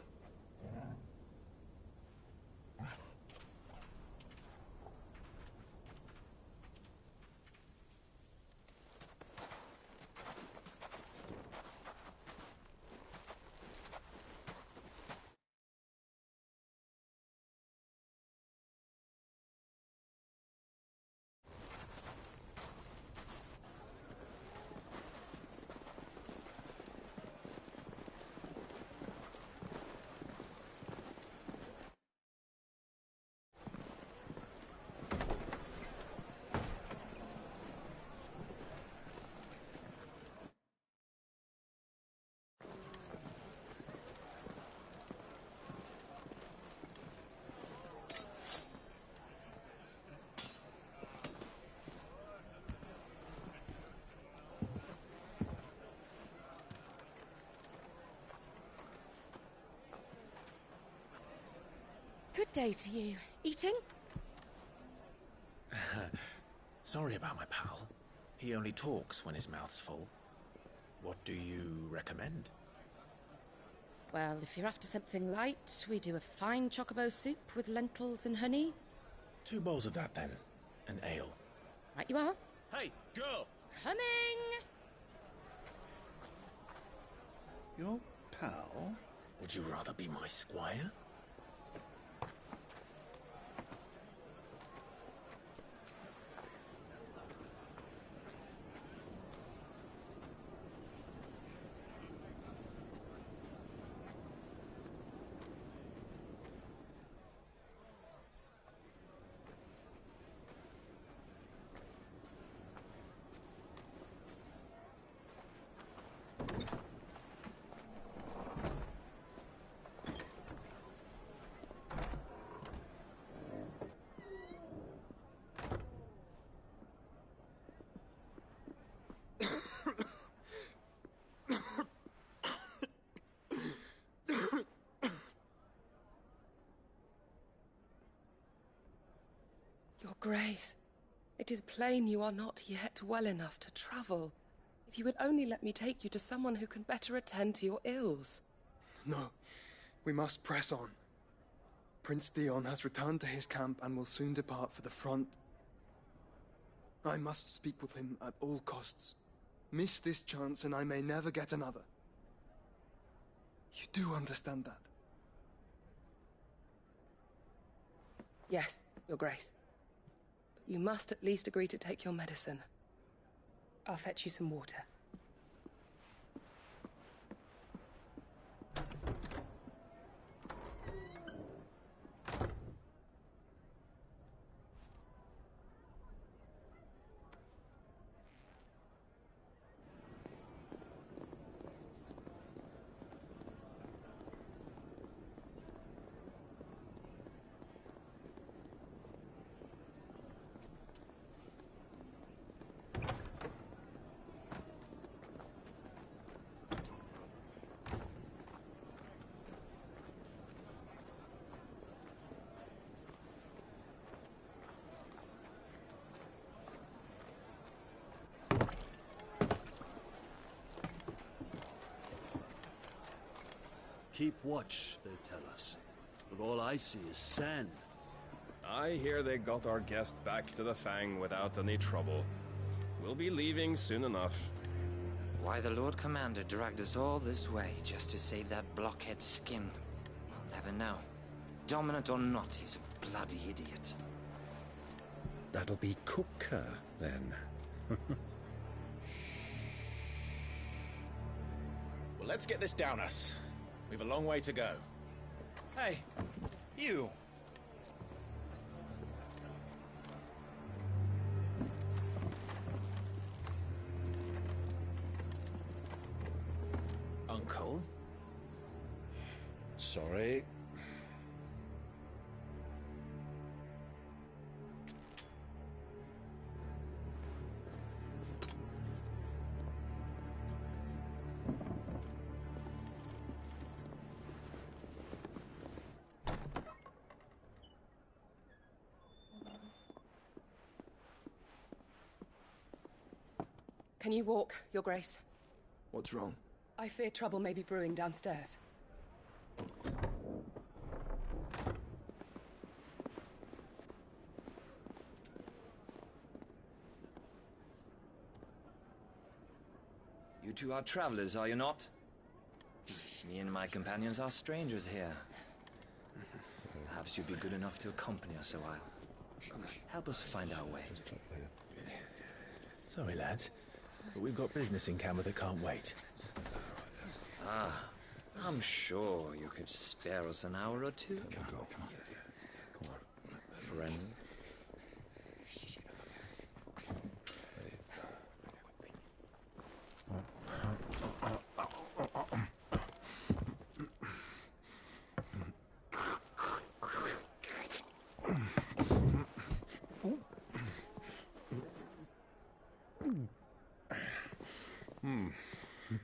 Good day to you. Eating? Sorry about my pal. He only talks when his mouth's full. What do you recommend? Well, if you're after something light, we do a fine chocobo soup with lentils and honey. 2 bowls of that, then. An ale. Right you are. Hey, girl! Coming! Your pal? Would you rather be my squire? Your Grace, it is plain you are not yet well enough to travel. If you would only let me take you to someone who can better attend to your ills. No, we must press on. Prince Dion has returned to his camp and will soon depart for the front. I must speak with him at all costs. Miss this chance and I may never get another. You do understand that? Yes, Your Grace. But you must at least agree to take your medicine. I'll fetch you some water. Keep watch, they tell us. But all I see is sand. I hear they got our guest back to the Fang without any trouble. We'll be leaving soon enough. Why the Lord Commander dragged us all this way just to save that blockhead skin, we'll never know. Dominant or not, he's a bloody idiot. That'll be Cooker, then. Well, let's get this down us. We've a long way to go. Hey, you! Uncle? Sorry. Can you walk, Your Grace? What's wrong? I fear trouble may be brewing downstairs. You two are travelers, are you not? Me and my companions are strangers here. Perhaps you'd be good enough to accompany us a while. Help us find our way. Sorry, lads, but we've got business in camera that can't wait. Ah, I'm sure you could spare us an hour or two. Come on. Friend.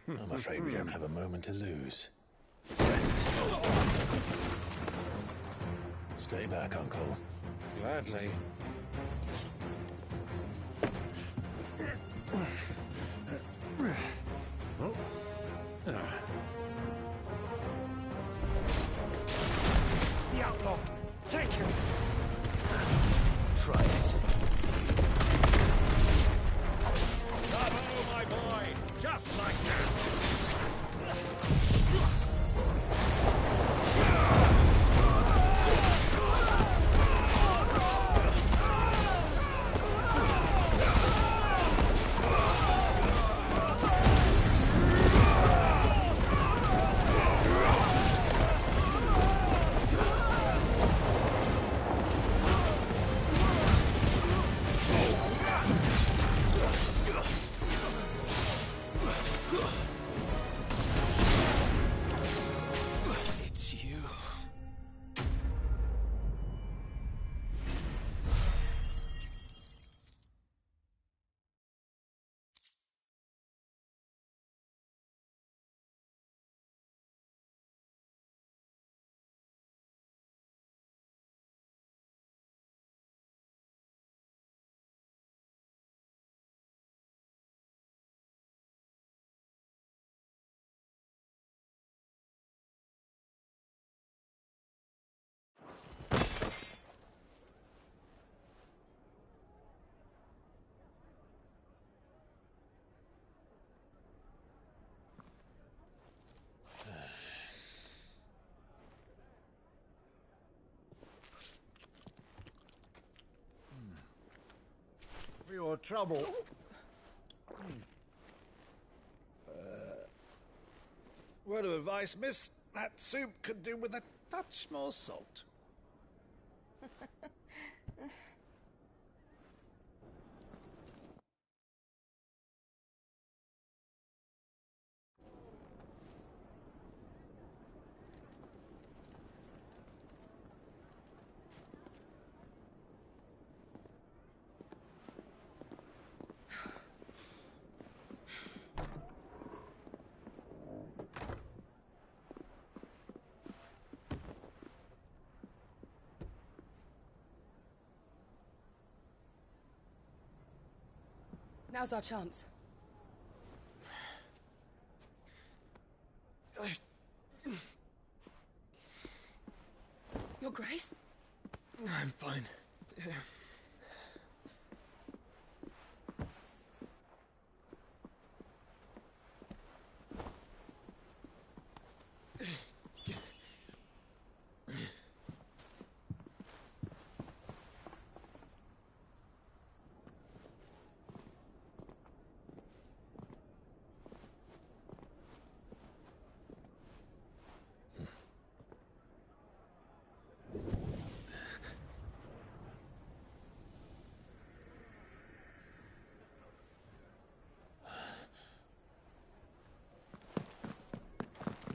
I'm afraid we don't have a moment to lose. Stay back, Uncle. Gladly. The outlaw! Take him! Try it. Bravo, my boy! Just like that! It's you. For your trouble. Word of advice, miss. That soup could do with a touch more salt. Now's our chance. Your Grace? I'm fine.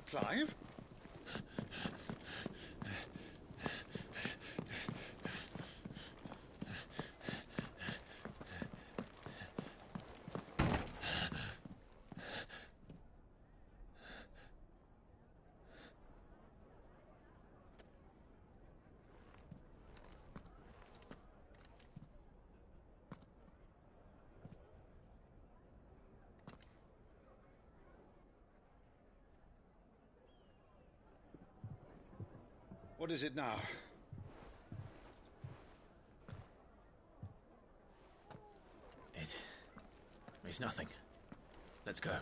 Clive? What is it now? It's nothing. Let's go.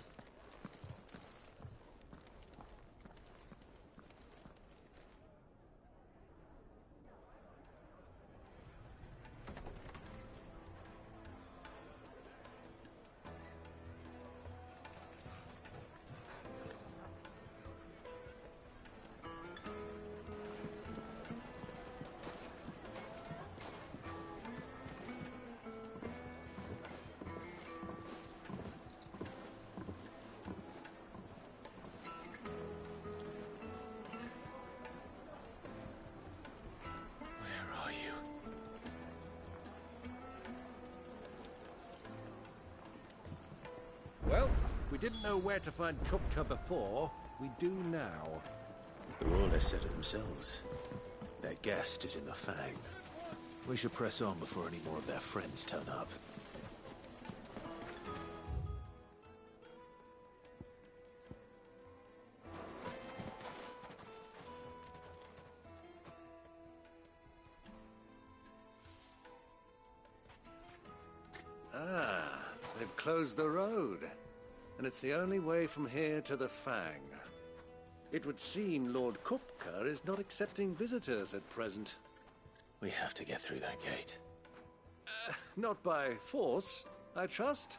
Well, we didn't know where to find Kupka before. We do now. They're all less said of themselves. Their guest is in the Fang. We should press on before any more of their friends turn up. Ah, they've closed the road. And it's the only way from here to the Fang. It would seem Lord Kupka is not accepting visitors at present. We have to get through that gate. Not by force, I trust.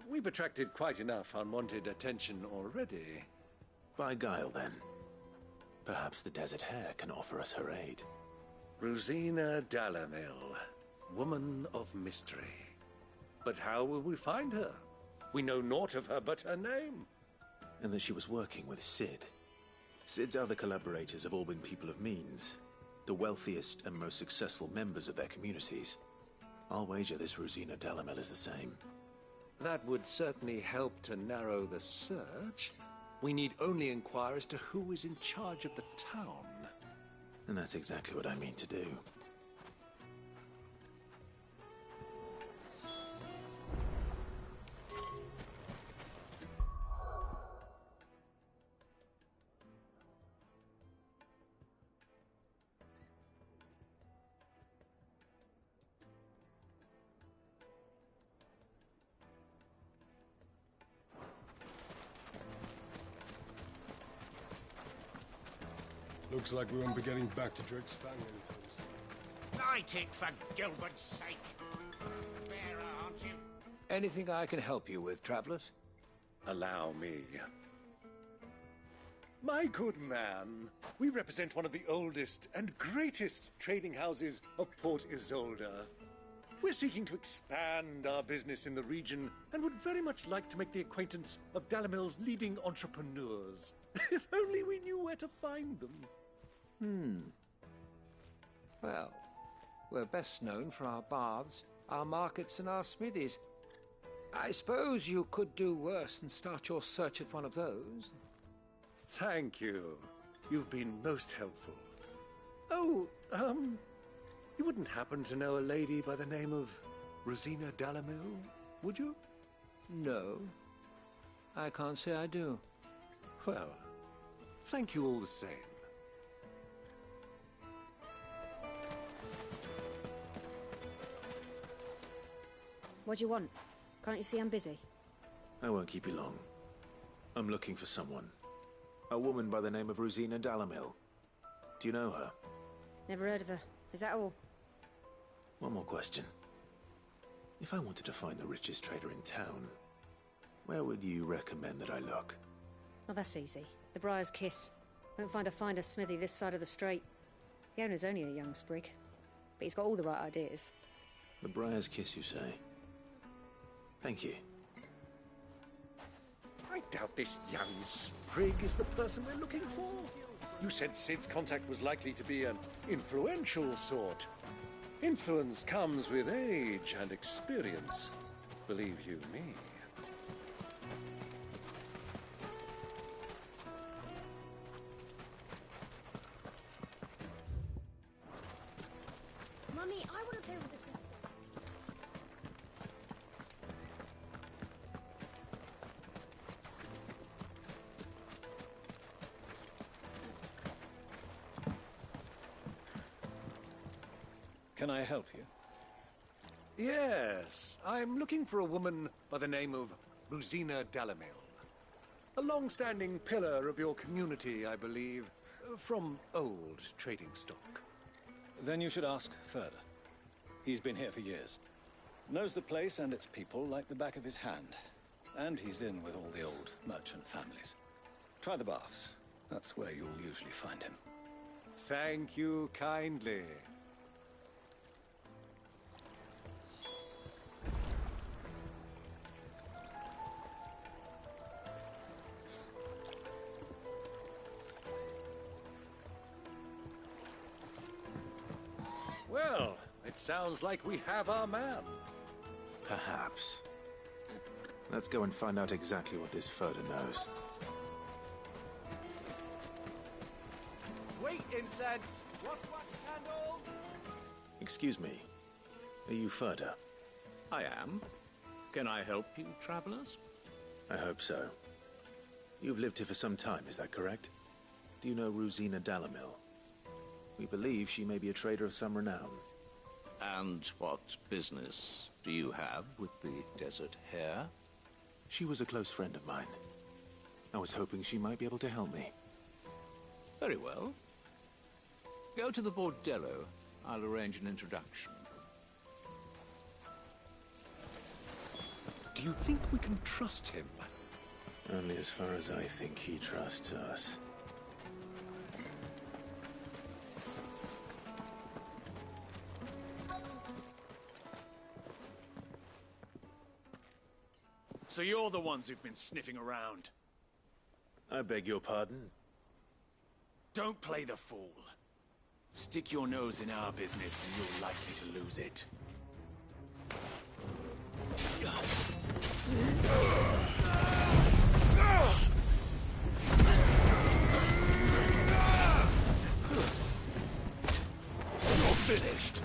We've attracted quite enough unwanted attention already. By guile, then. Perhaps the Desert Hare can offer us her aid. Rosina Dalamil, woman of mystery. But how will we find her? We know naught of her but her name. And that she was working with Cid. Cid's other collaborators have all been people of means, the wealthiest and most successful members of their communities. I'll wager this Rosina Dalamel is the same. That would certainly help to narrow the search. We need only inquire as to who is in charge of the town. And that's exactly what I mean to do. Looks like we won't be getting back to Drake's Fang anytime soon. Light it, for Gilbert's sake! Bearer, aren't you? Anything I can help you with, travelers? Allow me. My good man, we represent one of the oldest and greatest trading houses of Port Isolde. We're seeking to expand our business in the region and would very much like to make the acquaintance of Dalamil's leading entrepreneurs. If only we knew where to find them. Well, we're best known for our baths, our markets, and our smithies. I suppose you could do worse than start your search at one of those. Thank you. You've been most helpful. Oh, you wouldn't happen to know a lady by the name of Rosina Dalamil, would you? No. I can't say I do. Well, thank you all the same. What do you want? Can't you see I'm busy? I won't keep you long. I'm looking for someone. A woman by the name of Rosina Dalamil. Do you know her? Never heard of her. Is that all? One more question. If I wanted to find the richest trader in town, where would you recommend that I look? Oh, that's easy. The Briar's Kiss. Won't find a finer smithy this side of the strait. The owner's only a young sprig, but he's got all the right ideas. The Briar's Kiss, you say? Thank you. I doubt this young sprig is the person we're looking for. You said Cid's contact was likely to be an influential sort. Influence comes with age and experience, believe you me. Mummy, I want to play with the crystal. Can I help you? Yes, I'm looking for a woman by the name of Rosina Dalamil. A long-standing pillar of your community, I believe, from old trading stock. Then you should ask further. He's been here for years. Knows the place and its people like the back of his hand. And he's in with all the old merchant families. Try the baths. That's where you'll usually find him. Thank you kindly. Well, it sounds like we have our man. Perhaps. Let's go and find out exactly what this Furda knows. Wait, incense! What candle? Excuse me. Are you Furda? I am. Can I help you, travelers? I hope so. You've lived here for some time, is that correct? Do you know Rosina Dalamil? We believe she may be a trader of some renown. And what business do you have with the desert hare? She was a close friend of mine. I was hoping she might be able to help me. Very well. Go to the bordello. I'll arrange an introduction. Do you think we can trust him? Only as far as I think he trusts us. So you're the ones who've been sniffing around. I beg your pardon? Don't play the fool. Stick your nose in our business and you're likely to lose it. You're finished.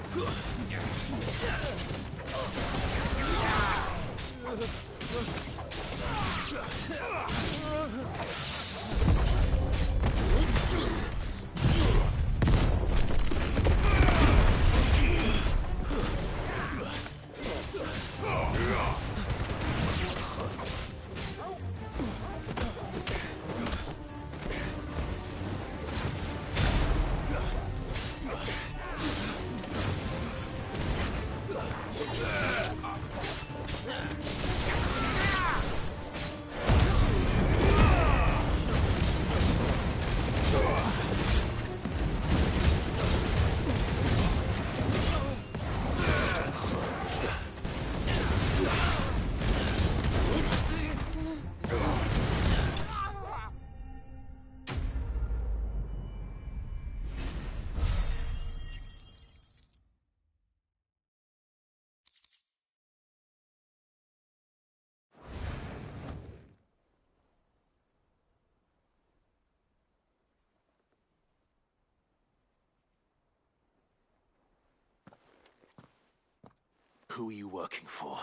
Who are you working for?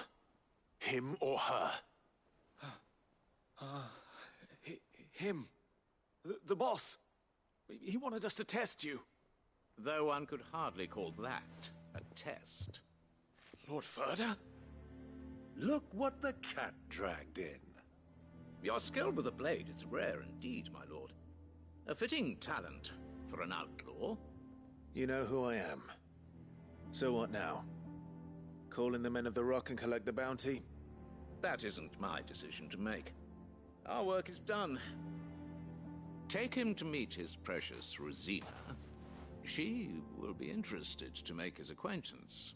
Him or her? Him. The boss. He wanted us to test you. Though one could hardly call that a test. Lord Furda? Look what the cat dragged in. Your skill with the blade is rare indeed, my lord. A fitting talent for an outlaw. You know who I am. So what now? Call in the Men of the Rock and collect the bounty? That isn't my decision to make. Our work is done. Take him to meet his precious Rosina. She will be interested to make his acquaintance.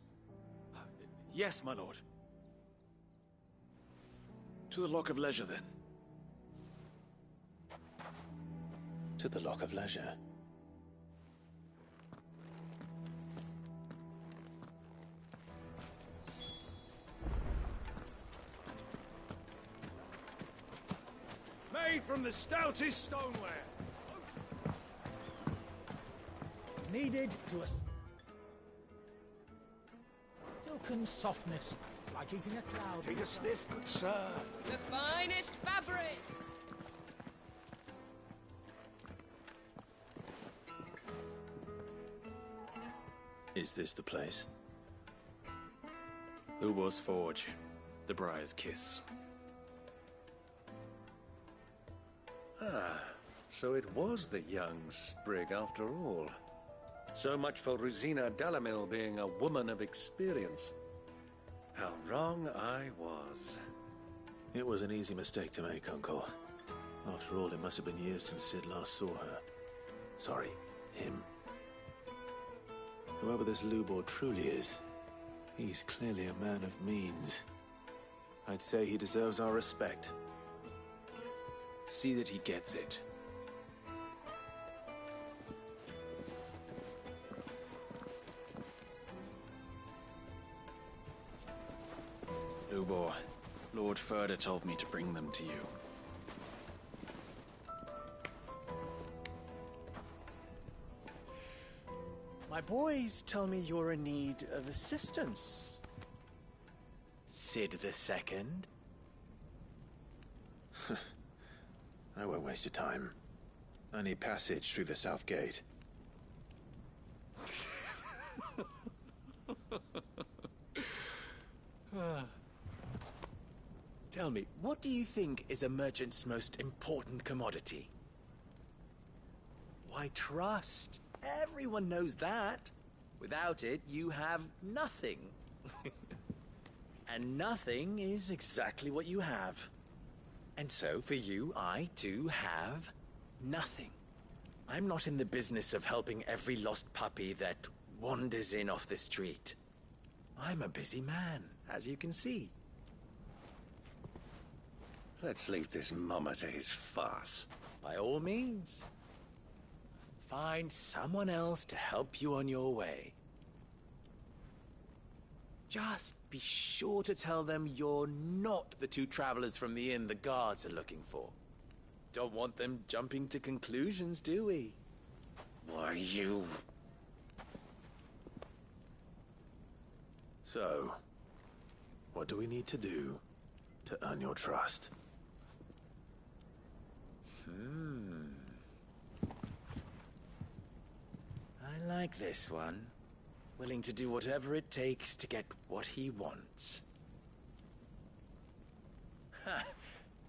Yes, my lord. To the Lock of Leisure, then. To the Lock of Leisure. Made from the stoutest stoneware. Needed to a silken softness, like eating a cloud. Take a sniff, good sir. The finest fabric! Is this the place? Lubor's Forge. The Briar's Kiss. Ah, so it was the young sprig after all. So much for Rosina Dalamil being a woman of experience. How wrong I was. It was an easy mistake to make, Uncle. After all, it must have been years since Sid last saw her. Sorry, him. Whoever this Lubor truly is, he's clearly a man of means. I'd say he deserves our respect. See that he gets it. Lubor, Lord Furder told me to bring them to you. My boys tell me you're in need of assistance. Sid the Second? I won't waste your time. I need passage through the south gate. Tell me, what do you think is a merchant's most important commodity? Why, trust. Everyone knows that. Without it, you have nothing. And nothing is exactly what you have. And so, for you, I, too, have nothing. I'm not in the business of helping every lost puppy that wanders in off the street. I'm a busy man, as you can see. Let's leave this mummer to his farce. By all means. Find someone else to help you on your way. Just be sure to tell them you're not the two travelers from the inn the guards are looking for. Don't want them jumping to conclusions, do we? Why, you... So, what do we need to do to earn your trust? I like this one. Willing to do whatever it takes to get what he wants. Ha!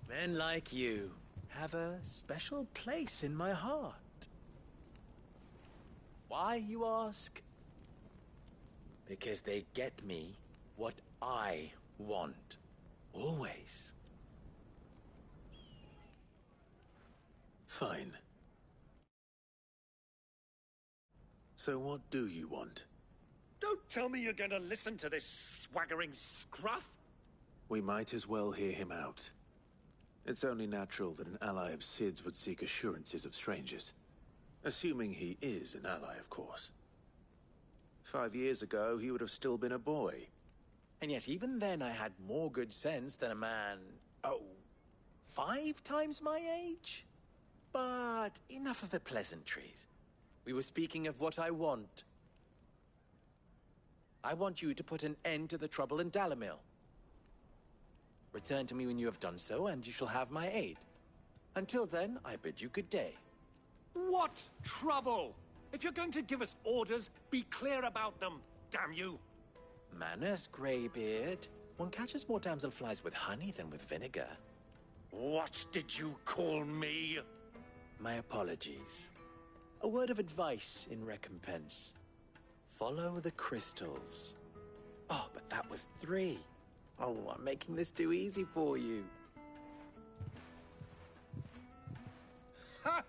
Men like you have a special place in my heart. Why, you ask? Because they get me what I want. Always. Fine. So what do you want? Don't tell me you're going to listen to this swaggering scruff! We might as well hear him out. It's only natural that an ally of Sid's would seek assurances of strangers. Assuming he is an ally, of course. 5 years ago, he would have still been a boy. And yet even then I had more good sense than a man, 5 times my age? But enough of the pleasantries. We were speaking of what I want. I want you to put an end to the trouble in Dalamil. Return to me when you have done so, and you shall have my aid. Until then, I bid you good day. What trouble? If you're going to give us orders, be clear about them, damn you! Manners, Greybeard. One catches more damselflies with honey than with vinegar. What did you call me? My apologies. A word of advice in recompense. Follow the crystals. Oh, but that was 3. Oh, I'm making this too easy for you. Ha!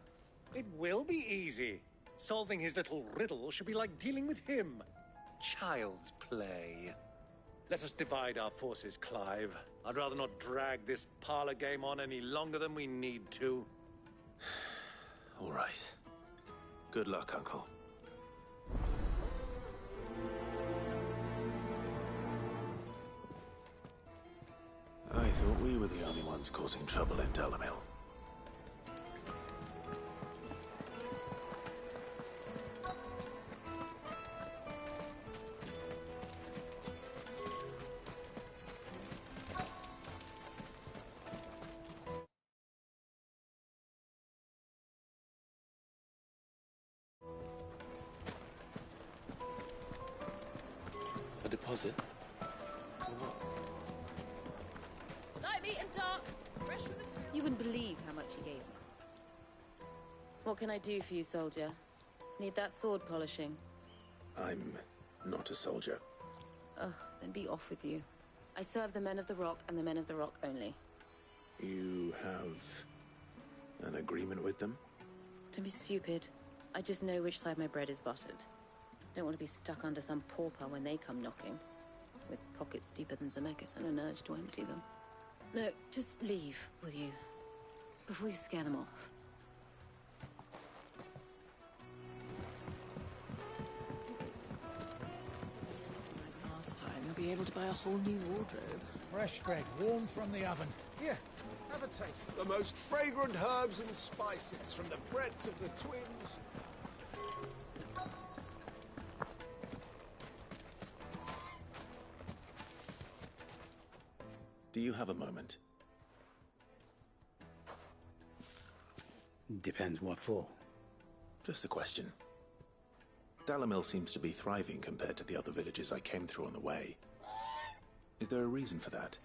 It will be easy. Solving his little riddle should be like dealing with him. Child's play. Let us divide our forces, Clive. I'd rather not drag this parlor game on any longer than we need to. All right. Good luck, Uncle. I thought we were the only ones causing trouble in Dalamil. was it? Light meat and dark. Fresh from the... You wouldn't believe how much he gave me. What can I do for you, soldier? Need that sword polishing? I'm not a soldier. Ugh, then be off with you. I serve the men of the Rock and the men of the Rock only. You have an agreement with them? Don't be stupid. I just know which side my bread is buttered. Don't want to be stuck under some pauper when they come knocking. With pockets deeper than Zemeckis and an urge to empty them. No, just leave, will you? Before you scare them off. Like last time, you'll be able to buy a whole new wardrobe. Fresh bread, warm from the oven. Here, have a taste. The most fragrant herbs and spices from the breadth of the twins. Do you have a moment? Depends what for. Just a question. Dalamil seems to be thriving compared to the other villages I came through on the way. Is there a reason for that?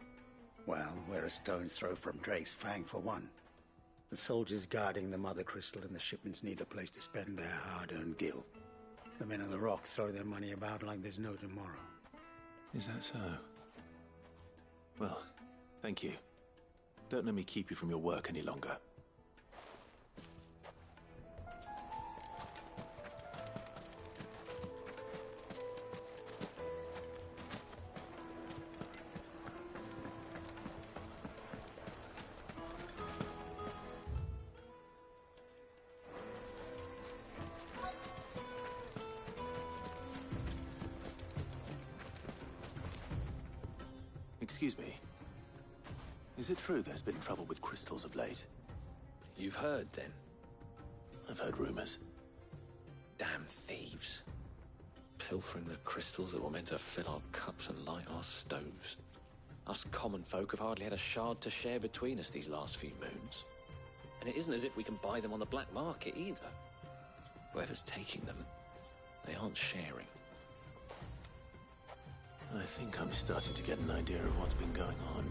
Well, we're a stone's throw from Drake's Fang for one. The soldiers guarding the Mother Crystal and the shipments need a place to spend their hard-earned gil. The men of the Rock throw their money about like there's no tomorrow. Is that so? Well, thank you. Don't let me keep you from your work any longer. Excuse me. Is it true there's been trouble with crystals of late? You've heard, then? I've heard rumors. Damn thieves. Pilfering the crystals that were meant to fill our cups and light our stoves. Us common folk have hardly had a shard to share between us these last few moons. And it isn't as if we can buy them on the black market, either. Whoever's taking them, they aren't sharing. I think I'm starting to get an idea of what's been going on.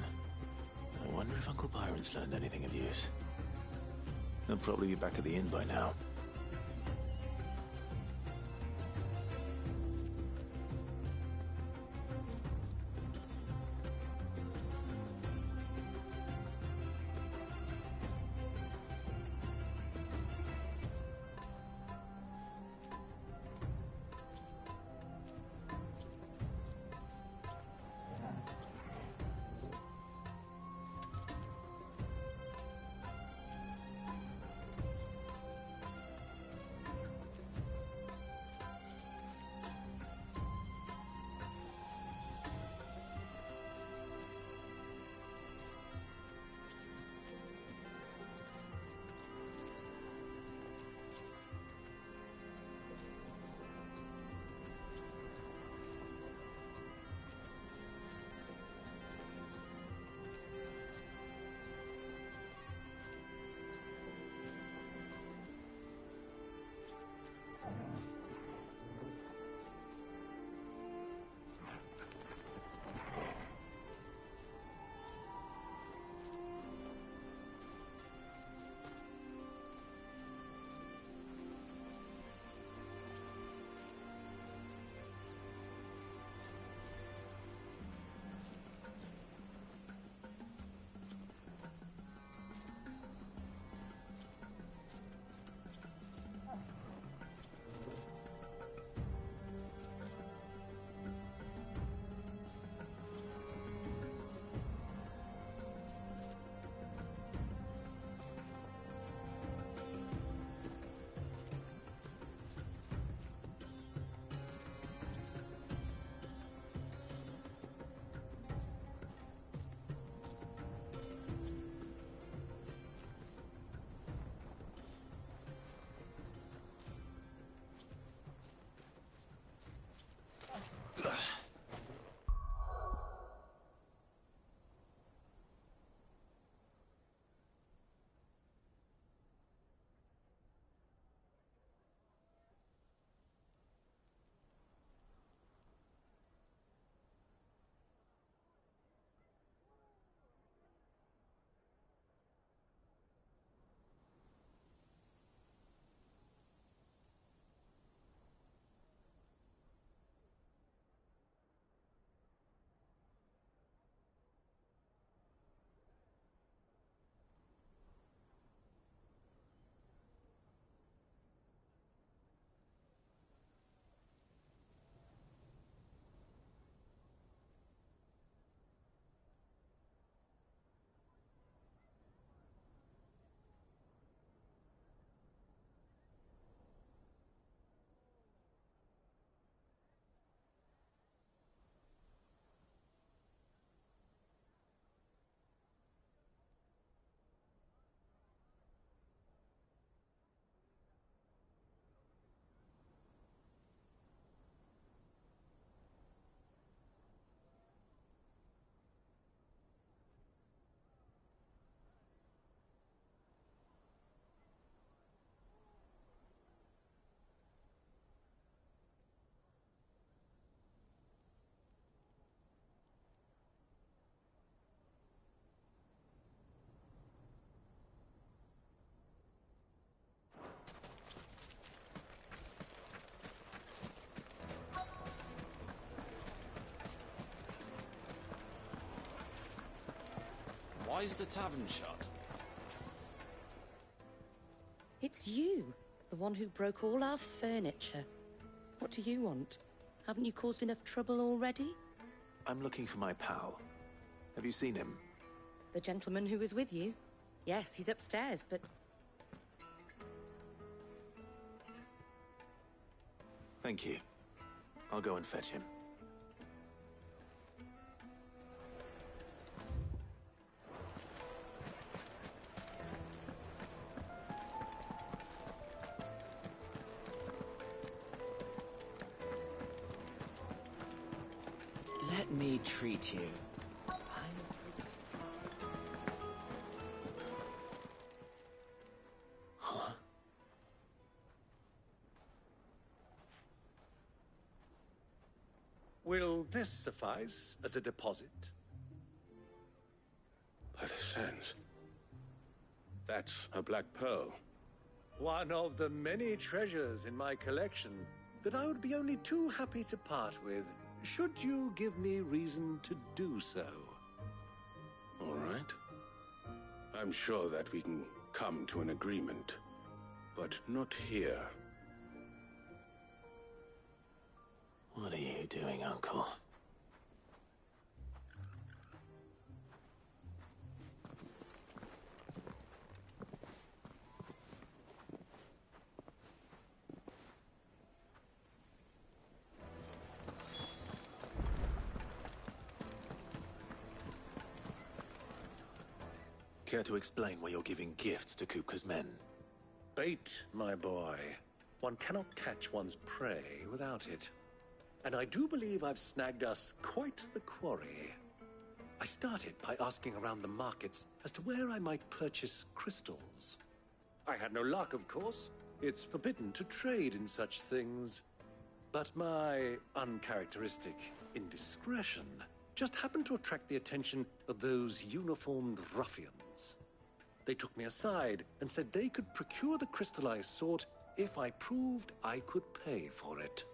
I wonder if Uncle Byron's learned anything of use. He'll probably be back at the inn by now. Why is the tavern shut? It's you, the one who broke all our furniture. What do you want? Haven't you caused enough trouble already? I'm looking for my pal. Have you seen him? The gentleman who was with you? Yes, he's upstairs, but... Thank you. I'll go and fetch him. Let me treat you. Huh? Will this suffice as a deposit? By the sands. That's a black pearl. One of the many treasures in my collection that I would be only too happy to part with, should you give me reason to do so. All right. I'm sure that we can come to an agreement, but not here. What are you doing, Uncle? Care to explain why you're giving gifts to Kupka's men? Bait, my boy. One cannot catch one's prey without it. And I do believe I've snagged us quite the quarry. I started by asking around the markets as to where I might purchase crystals. I had no luck, of course. It's forbidden to trade in such things. But my uncharacteristic indiscretion just happened to attract the attention of those uniformed ruffians. They took me aside and said they could procure the crystal I sought if I proved I could pay for it.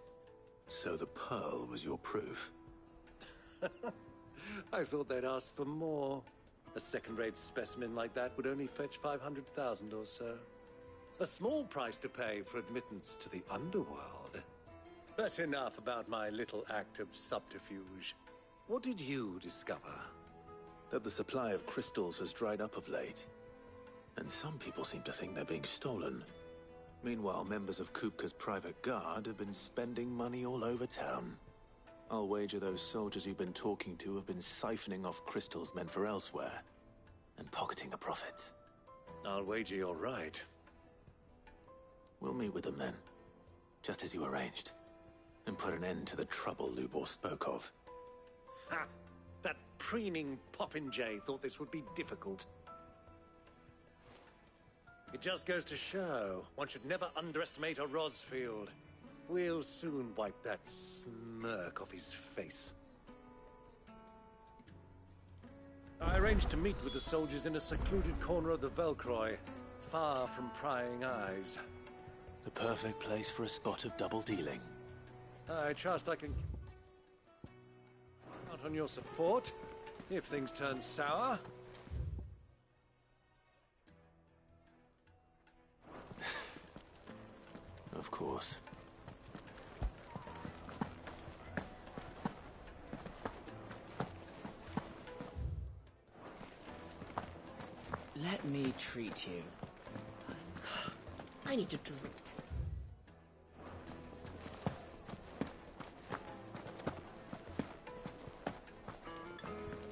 So the pearl was your proof? I thought they'd ask for more. A second-rate specimen like that would only fetch 500,000 or so. A small price to pay for admittance to the underworld. But enough about my little act of subterfuge. What did you discover? That the supply of crystals has dried up of late. And some people seem to think they're being stolen. Meanwhile, members of Kupka's private guard have been spending money all over town. I'll wager those soldiers you've been talking to have been siphoning off crystals meant for elsewhere, and pocketing the profits. I'll wager you're right. We'll meet with them then, just as you arranged, and put an end to the trouble Lubor spoke of. Ha! That preening popinjay thought this would be difficult. It just goes to show, one should never underestimate a Rosfield. We'll soon wipe that smirk off his face. I arranged to meet with the soldiers in a secluded corner of the Velcroy, far from prying eyes. The perfect place for a spot of double dealing. I trust I can count on your support if things turn sour. Of course. Let me treat you. I need a drink.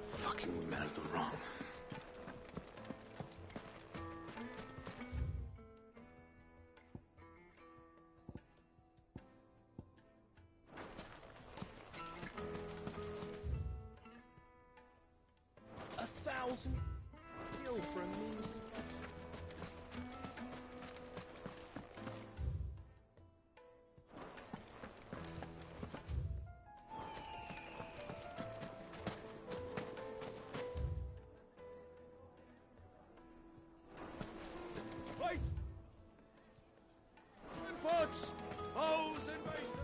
Fucking men of the wrong. Gil for a measly... Right! Inputs! Bows and maces!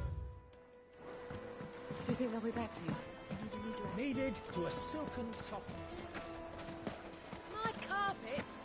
Do you think they'll be back soon? Needed to a silken softness. puppets